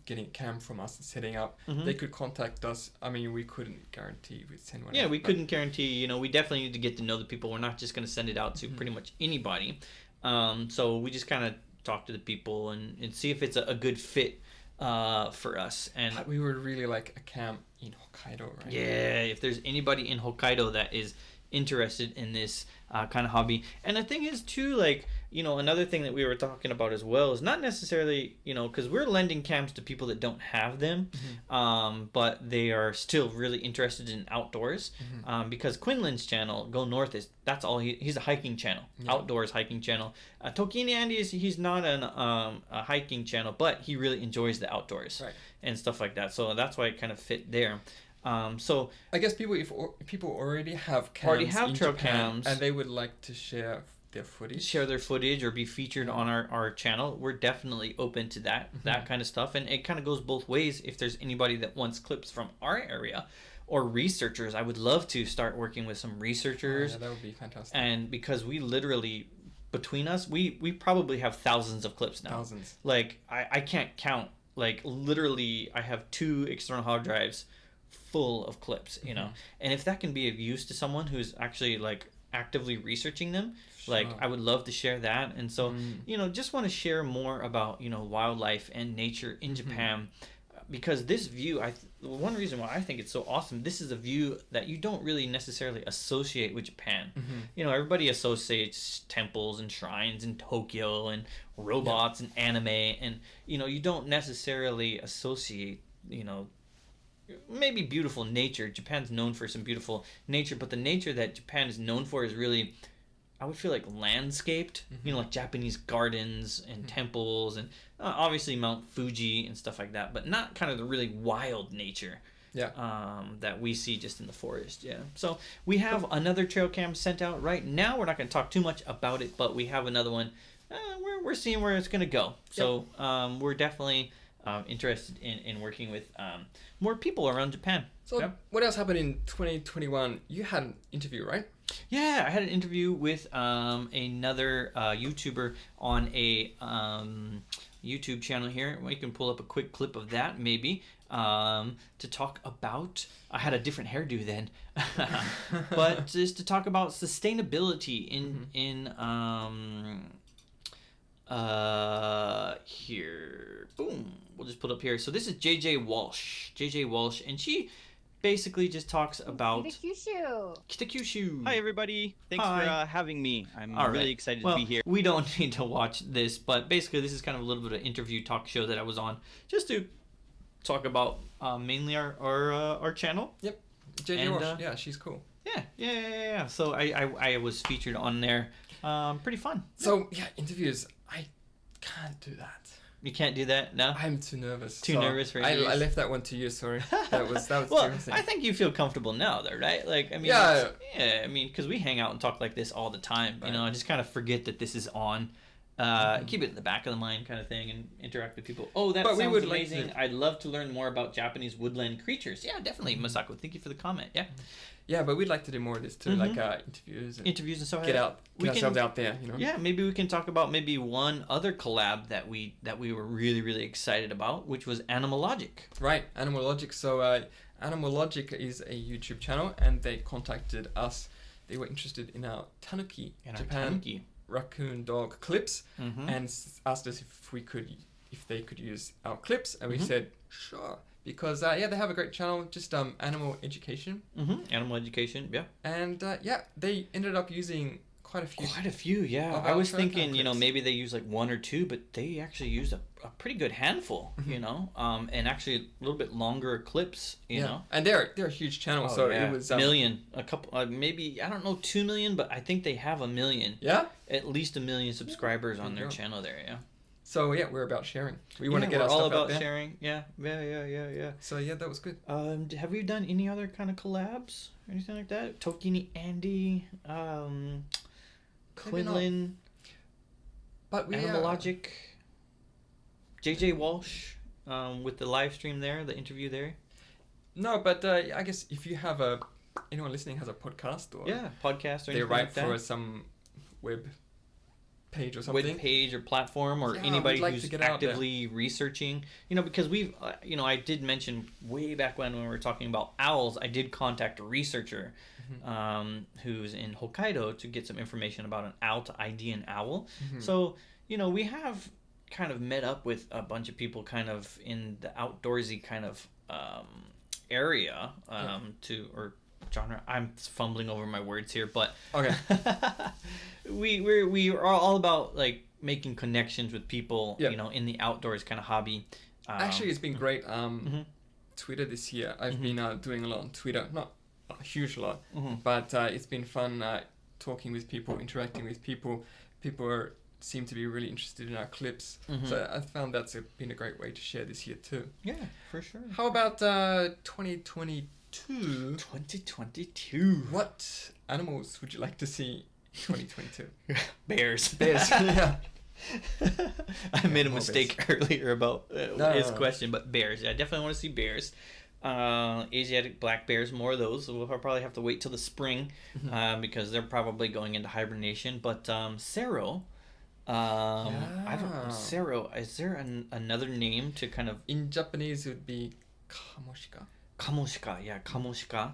getting a cam from us and setting up, they could contact us. I mean, we couldn't guarantee we'd send one. Yeah, we couldn't guarantee. We definitely need to get to know the people. We're not just going to send it out to pretty much anybody. So we just kind of talk to the people and see if it's a good fit for us. And we would really like a cam in Hokkaido, right? Yeah, if there's anybody in Hokkaido that is interested in this kind of hobby. And the thing is too, like, another thing that we were talking about as well is not necessarily, because we're lending cams to people that don't have them, but they are still really interested in outdoors, because Quinlan's channel, Go North, that's all he's a hiking channel, outdoors hiking channel. Tokini Andy he's not a hiking channel, but he really enjoys the outdoors and stuff like that. So that's why it kind of fit there. So I guess if people already have cams in trail Japan, cams, and they would like to share their footage or be featured on our channel, we're definitely open to that kind of stuff. And it kind of goes both ways. If there's anybody that wants clips from our area, or researchers, I would love to start working with some researchers. Yeah, that would be fantastic. And because we literally, between us, we probably have thousands of clips now. Thousands. Like I can't count. Like literally, I have 2 external hard drives full of clips, and if that can be of use to someone who's actually like actively researching them, like I would love to share that. And so just want to share more about wildlife and nature in Japan, because this view, one reason why I think it's so awesome, this is a view that you don't really necessarily associate with Japan. Everybody associates temples and shrines in Tokyo and robots and anime, and you don't necessarily associate maybe beautiful nature. Japan's known for some beautiful nature, but the nature that Japan is known for is really I would feel like landscaped, like Japanese gardens and temples and obviously Mount Fuji and stuff like that, but not kind of the really wild nature that we see just in the forest. Yeah. So we have another trail cam sent out right now. We're not going to talk too much about it, but we have another one. We're seeing where it's going to go. So we're definitely interested in working with more people around Japan. So what else happened in 2021? You had an interview, right? Yeah, I had an interview with another YouTuber on a YouTube channel here. We can pull up a quick clip of that, maybe, to talk about... I had a different hairdo then. But just to talk about sustainability in here. Boom. We'll just put up here. So this is JJ Walsh. JJ Walsh, and she... basically just talks about Kitakyushu. Hi everybody, thanks for having me. I'm really excited to be here. We don't need to watch this, but basically this is kind of a little bit of an interview talk show that I was on just to talk about mainly our channel. Yep, JJ Walsh. Yeah, she's cool. Yeah. So I was featured on there. Pretty fun. So yeah, interviews. I can't do that. You can't do that? No? I'm too nervous. Too nervous for interviews? I left that one to you, sorry. That was well, I think you feel comfortable now, though, right? Like, I mean, I mean, because we hang out and talk like this all the time. Right. You know, I just kind of forget that this is on. Keep it in the back of the mind kind of thing and interact with people. Oh, that sounds amazing. I'd love to learn more about Japanese woodland creatures. Yeah, definitely, Masako. Thank you for the comment. Yeah. Yeah, but we'd like to do more of this too, like interviews and stuff. Get ourselves out there, you know. Yeah, maybe we can talk about maybe one other collab that we were really excited about, which was Animal Logic. Right, Animal Logic. So Animal Logic is a YouTube channel, and they contacted us. They were interested in our Tanuki, Japan raccoon dog clips, and asked us if they could use our clips, and we said sure. Because, they have a great channel, just animal education. Animal education, yeah. And, they ended up using quite a few. Quite a few, yeah. I was thinking, you know, maybe they use like one or two, but they actually used a pretty good handful, you know, and actually a little bit longer clips, you know. And they're a huge channel, so it was... million, a couple, maybe, I don't know, 2 million, but I think they have 1 million. Yeah? At least 1 million subscribers on their channel there, yeah. So yeah, we're about sharing. We want to get our stuff out there. All about sharing. Yeah. So yeah, that was good. Have you done any other kind of collabs or anything like that? Tokini Andy, Quinlan, but Animal Logic, JJ Walsh, with the live stream there, the interview there. No, but I guess if you have anyone listening has a podcast or podcast or anything they write like that. For some web page or something, web page or platform, or anybody who's actively researching, you know, because we've you know, I did mention way back when we were talking about owls, I did contact a researcher who's in Hokkaido to get some information about an owl, to ID an owl. So, you know, we have kind of met up with a bunch of people kind of in the outdoorsy kind of area or genre. I'm fumbling over my words here, but okay. we are all about like making connections with people, you know, in the outdoors kind of hobby. Actually, it's been great. Twitter this year, I've been doing a lot on Twitter, not a huge lot, but it's been fun talking with people, interacting with people. People seem to be really interested in our clips, so I found that's been a great way to share this year too. Yeah, for sure. How about 2022? 2022. What animals would you like to see in 2022? Bears. Yeah. I made a mistake earlier about his question, but bears. Yeah, I definitely want to see bears. Asiatic black bears, more of those. So we'll probably have to wait till the spring because they're probably going into hibernation. But Sero, I don't know. Sero, is there another name to kind of... In Japanese, it would be Kamoshika. Kamoshika, yeah, Kamoshika.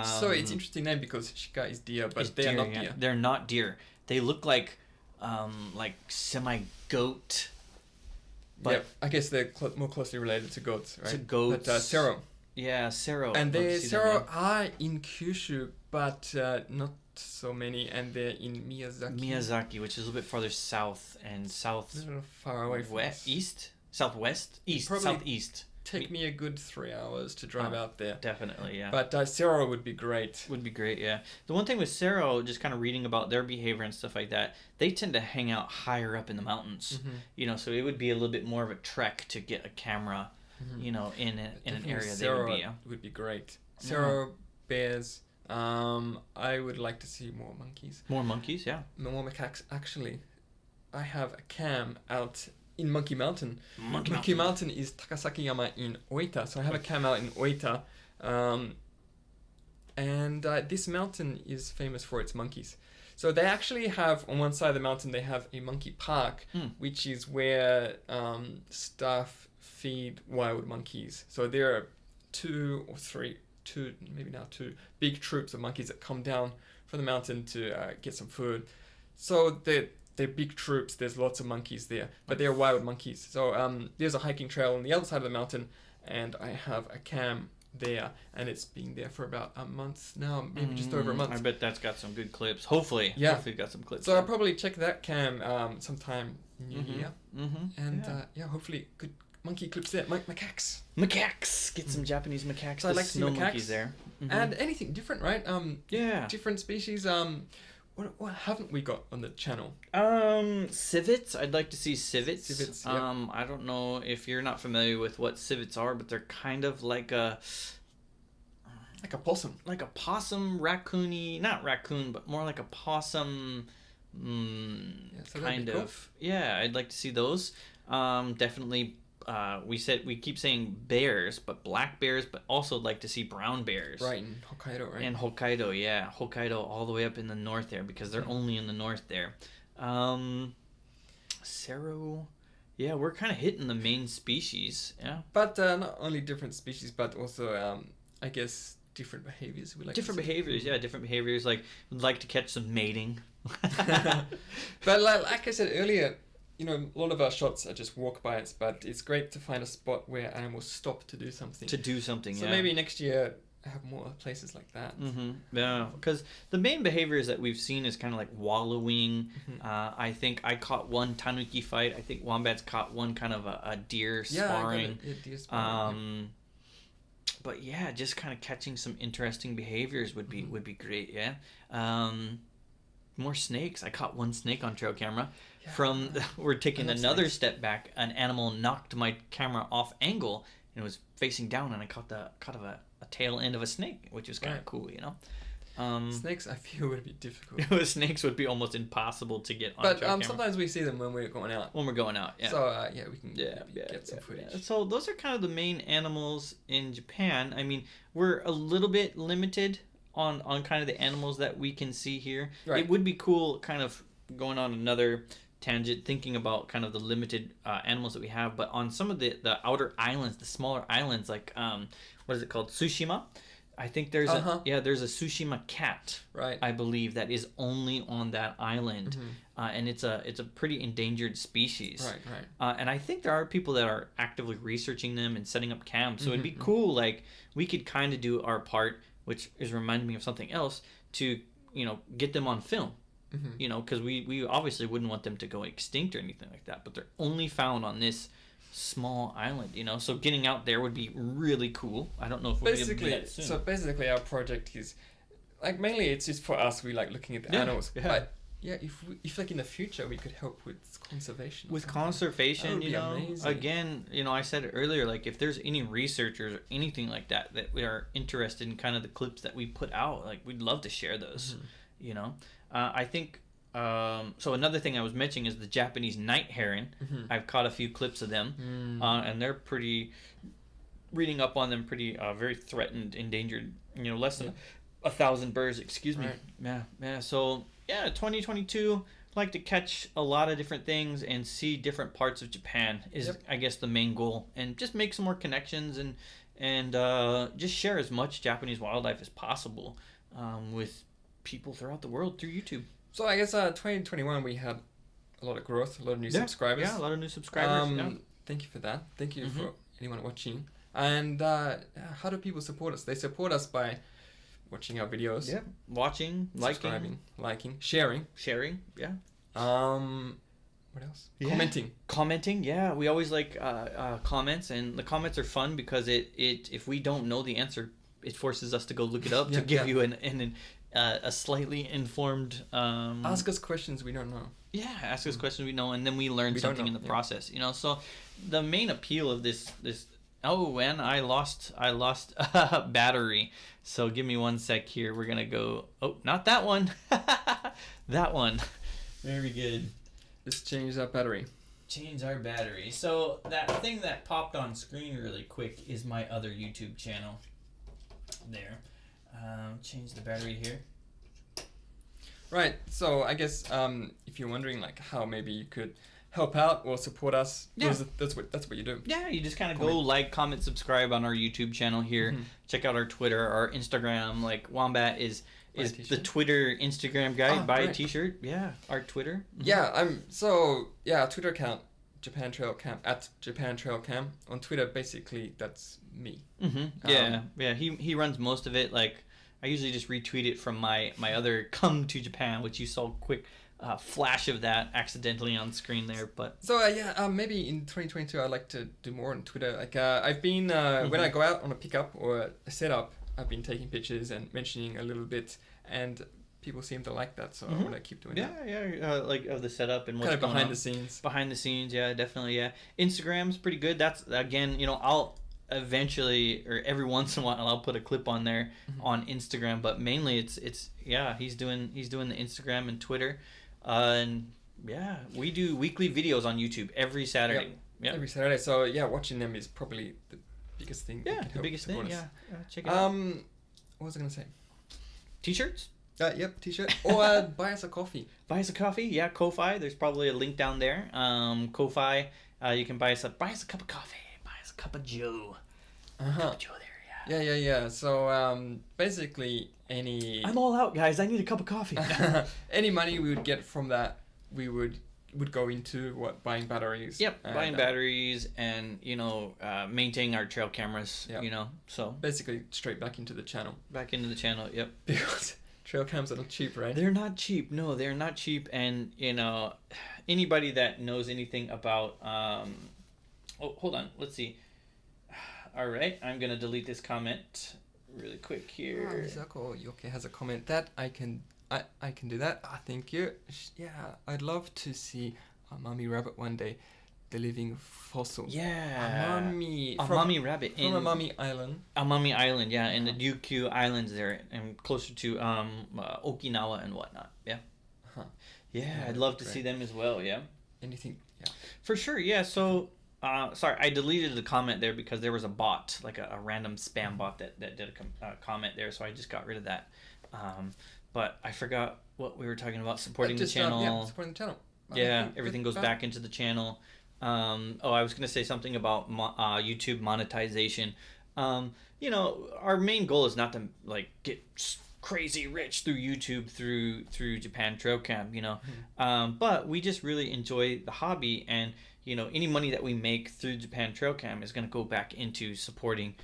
So it's interesting name because shika is deer, but they're not deer. They're not deer. They look like semi-goat. But yeah, I guess they're more closely related to goats, right? To goats. But Sero. Yeah, Sero. And Sero are in Kyushu, but not so many, and they're in Miyazaki. Miyazaki, which is a little bit farther south and south. A little far away from us. East? Southwest? East. Probably Southeast. take me a good 3 hours to drive out there. Definitely, yeah. But Cerro would be great. Would be great, yeah. The one thing with Cerro, just kind of reading about their behavior and stuff like that, they tend to hang out higher up in the mountains. You know, so it would be a little bit more of a trek to get a camera, you know, in an area Cerro would be great. Cerro, bears. I would like to see more monkeys. More monkeys, yeah. More macaques. Actually, I have a cam out in Monkey Mountain. Monkey Mountain is Takasaki Yama in Oita. So I have a cam out in Oita. And this mountain is famous for its monkeys. So they actually have, on one side of the mountain, they have a monkey park, which is where staff feed wild monkeys. So there are two big troops of monkeys that come down from the mountain to get some food. So they're big troops. There's lots of monkeys there, but they're wild monkeys. So there's a hiking trail on the other side of the mountain, and I have a cam there, and it's been there for about a month now, maybe just over a month. I bet that's got some good clips. Hopefully, hopefully got some clips. So I'll probably check that cam sometime New Year, and hopefully good monkey clips there. Macaques. Get some Japanese macaques. So I like to see macaques monkeys there, and anything different, right? Different species. What haven't we got on the channel? Civets. I'd like to see civets. Civets, I don't know if you're not familiar with what civets are, but they're kind of like a possum. Like a possum, raccoony, not raccoon, but more like a possum. Kind of. Cool. Yeah, I'd like to see those. Definitely. We keep saying bears, but black bears, but also like to see brown bears. Right, in Hokkaido, right? In Hokkaido, yeah. Hokkaido all the way up in the north there, because they're only in the north there. Cerro, yeah, we're kind of hitting the main species, yeah. But not only different species, but also, I guess, different behaviors. Different behaviors, like, we'd like to catch some mating. But like I said earlier, you know, a lot of our shots are just walk-bys, but it's great to find a spot where animals stop to do something. So maybe next year have more places like that. Yeah, because the main behaviors that we've seen is kind of like wallowing. I think I caught one tanuki fight. I think Wombat's caught one kind of a deer sparring. Deer sparring. But yeah, just kind of catching some interesting behaviors would be great. Yeah. More snakes. I caught one snake on trail camera. We're taking another step back. An animal knocked my camera off angle and it was facing down, and I caught a tail end of a snake, which was kind of cool, you know. Snakes, I feel, would be difficult. Snakes would be almost impossible to get on trail camera. Sometimes we see them when we're going out. Yeah. So we can get some footage. Yeah. So those are kind of the main animals in Japan. I mean, we're a little bit limited on kind of the animals that we can see here. Right. It would be cool, kind of going on another tangent, thinking about kind of the limited animals that we have, but on some of the outer islands, the smaller islands, like what is it called, Tsushima, I think there's there's a Tsushima cat, right, I believe, that is only on that island, and it's a pretty endangered species, right. And I think there are people that are actively researching them and setting up camps, so it'd be cool, like we could kind of do our part, which is reminding me of something else, to, you know, get them on film. You know, because we obviously wouldn't want them to go extinct or anything like that, but they're only found on this small island, you know, so getting out there would be really cool. I don't know if we'll be able to do that soon. So basically our project is, like, mainly it's just for us, we like looking at the animals, but if like in the future we could help with conservation. With conservation, you know, amazing. Again, you know, I said it earlier, like if there's any researchers or anything like that we are interested in kind of the clips that we put out, like we'd love to share those, you know. I think, so another thing I was mentioning is the Japanese night heron. I've caught a few clips of them, and they're reading up on them, very threatened, endangered, you know, less than 1,000 birds, excuse me. Right. Yeah. So, 2022, like to catch a lot of different things and see different parts of Japan is, I guess, the main goal. And just make some more connections and just share as much Japanese wildlife as possible with people throughout the world through YouTube. So I guess 2021 we had a lot of growth, a lot of new subscribers. Yeah, a lot of new subscribers. Thank you for that. Thank you for anyone watching. And how do people support us? They support us by watching our videos. Yeah. Watching, subscribing, liking, sharing. Yeah. What what else? Yeah. Commenting, yeah. We always like comments, and the comments are fun because it if we don't know the answer, it forces us to go look it up to give you a slightly informed. Ask us questions we don't know. Yeah, ask us questions we know, and then we learn something in the process. You know, so the main appeal of this. Oh, and I lost battery. So give me 1 sec here. We're gonna go. Oh, not that one. That one. Very good. Let's change that battery. Change our battery. So that thing that popped on screen really quick is my other YouTube channel. There. Change the battery here. Right. So I guess if you're wondering like how maybe you could help out or support us, that's what you do. Yeah, you just kind of go like, comment, subscribe on our YouTube channel here. Check out our Twitter, our Instagram. Like Wombat is the Twitter, Instagram guy. Buy a T-shirt. Yeah, our Twitter. Yeah, Twitter account Japan Trail Cam at Japan Trail Cam on Twitter. Basically, that's me. Yeah. He runs most of it. Like I usually just retweet it from my other Come to Japan, which you saw quick flash of that accidentally on screen there. But so maybe in 2022 I'd like to do more on Twitter. Like I've been when I go out on a pickup or a setup, I've been taking pictures and mentioning a little bit, and people seem to like that, so I want to keep doing that. Yeah, like of the setup and what's kind of going behind on. the scenes. Behind the scenes, yeah, definitely, yeah. Instagram's pretty good. That's again, I'll eventually or every once in a while I'll put a clip on there on Instagram, but mainly it's he's doing the Instagram and Twitter, and yeah, we do weekly videos on YouTube every Saturday. Yeah, every Saturday. So watching them is probably the biggest thing. Yeah, the biggest thing. Us. Yeah, check it out. What was I gonna say? T-shirts. Yep, T-shirt. Or buy us a coffee. Buy us a coffee. Yeah, Ko-Fi. There's probably a link down there. Ko-Fi. You can buy us a cup of coffee. Buy us a cup of Joe. Cup of Joe there. Yeah. So basically any. I'm all out, guys. I need a cup of coffee. Any money we would get from that, we would go into buying batteries. Yep, buying batteries and maintaining our trail cameras. Yep. So basically straight back into the channel. Back into the channel. Yep. Because trail cams are not cheap, right? They're not cheap. No, they're not cheap. And anybody that knows anything about hold on. Let's see. All right, I'm gonna delete this comment really quick here. Misako Yoke has a comment that I can do that. Thank you. Yeah, I'd love to see a mummy rabbit one day. The living fossil. Yeah. A mummy rabbit from a mummy island. A mummy island, yeah, in the Ryukyu Islands there, and closer to Okinawa and whatnot. Yeah. Yeah, I'd love to see them as well. Yeah. Anything? Yeah. For sure. Yeah. So. Sorry, I deleted the comment there because there was a bot, like a random spam bot that did a comment there, so I just got rid of that. But I forgot what we were talking about, supporting the channel. Supporting the channel. Yeah, everything goes back into the channel. I was going to say something about YouTube monetization. Our main goal is not to get crazy rich through YouTube through Japan Trail Cam, but we just really enjoy the hobby, and any money that we make through Japan Trail Cam is going to go back into supporting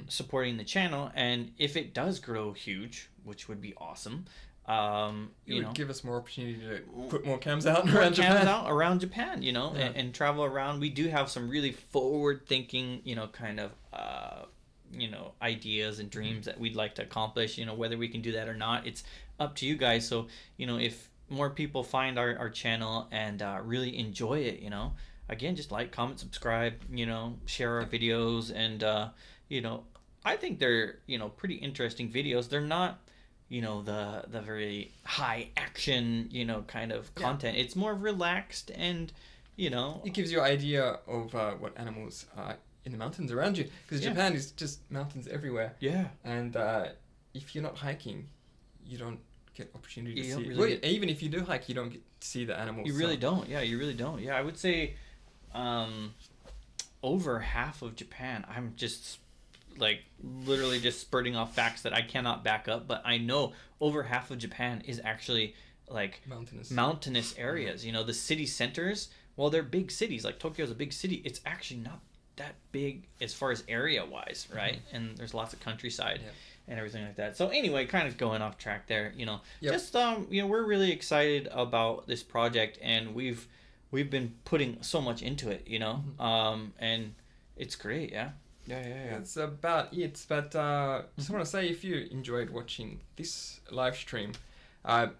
supporting the channel, and if it does grow huge, which would be awesome, it would give us more opportunity to put more cams out around Japan, and travel around. We do have some really forward thinking kind of ideas and dreams that we'd like to accomplish. Whether we can do that or not, it's up to you guys. So if more people find our channel and really enjoy it, again, just like, comment, subscribe, share our videos, and I think they're pretty interesting videos. They're not the very high action kind of content. It's more relaxed, and it gives you an idea of what animals are in the mountains around you, because Japan is just mountains everywhere. Yeah. And if you're not hiking, you don't get opportunity to see. Really even if you do hike, you don't get to see the animals. You really don't. Yeah, you really don't. Yeah, I would say over half of Japan, I'm just literally just spurting off facts that I cannot back up, but I know over half of Japan is actually mountainous areas. The city centers, while they're big cities, like Tokyo's a big city, it's actually not that big as far as area wise, right? And there's lots of countryside. and everything like that. So anyway, kind of going off track there, Yep. just we're really excited about this project, and we've been putting so much into it, and it's great. Yeah. That's about it. But just want to say, if you enjoyed watching this live stream, I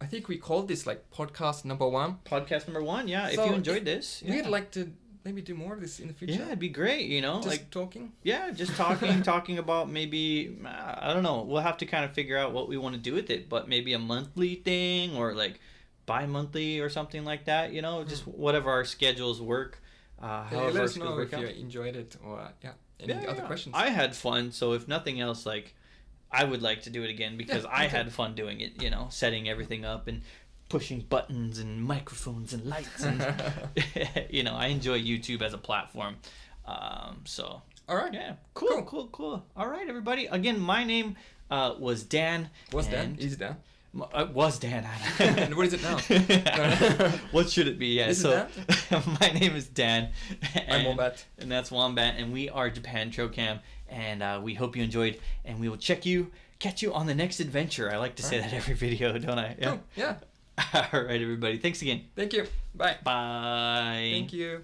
think we called this like podcast number 1. Podcast number 1, yeah. So if you enjoyed this, we'd like to maybe do more of this in the future. Yeah, it'd be great. Just like talking. Yeah, just talking about maybe I don't know. We'll have to kind of figure out what we want to do with it, but maybe a monthly thing or like bi-monthly or something like that. Just whatever our schedules work. Let us know if you enjoyed it or any other questions. I had fun, so if nothing else, like I would like to do it again because I had fun doing it. Setting everything up and pushing buttons and microphones and lights, and I enjoy YouTube as a platform. So all right, yeah, cool. All right, everybody. Again, my name was Dan. Dan? Is it Dan? Was Dan. And what is it now? What should it be? Yeah. This so my name is Dan. I'm Wombat. And that's Wombat, and we are Japan Trail Cam, and we hope you enjoyed, and we will catch you on the next adventure. I like to say that every video, don't I? Yeah. Yeah. All right, everybody. Thanks again. Thank you. Bye. Bye. Thank you.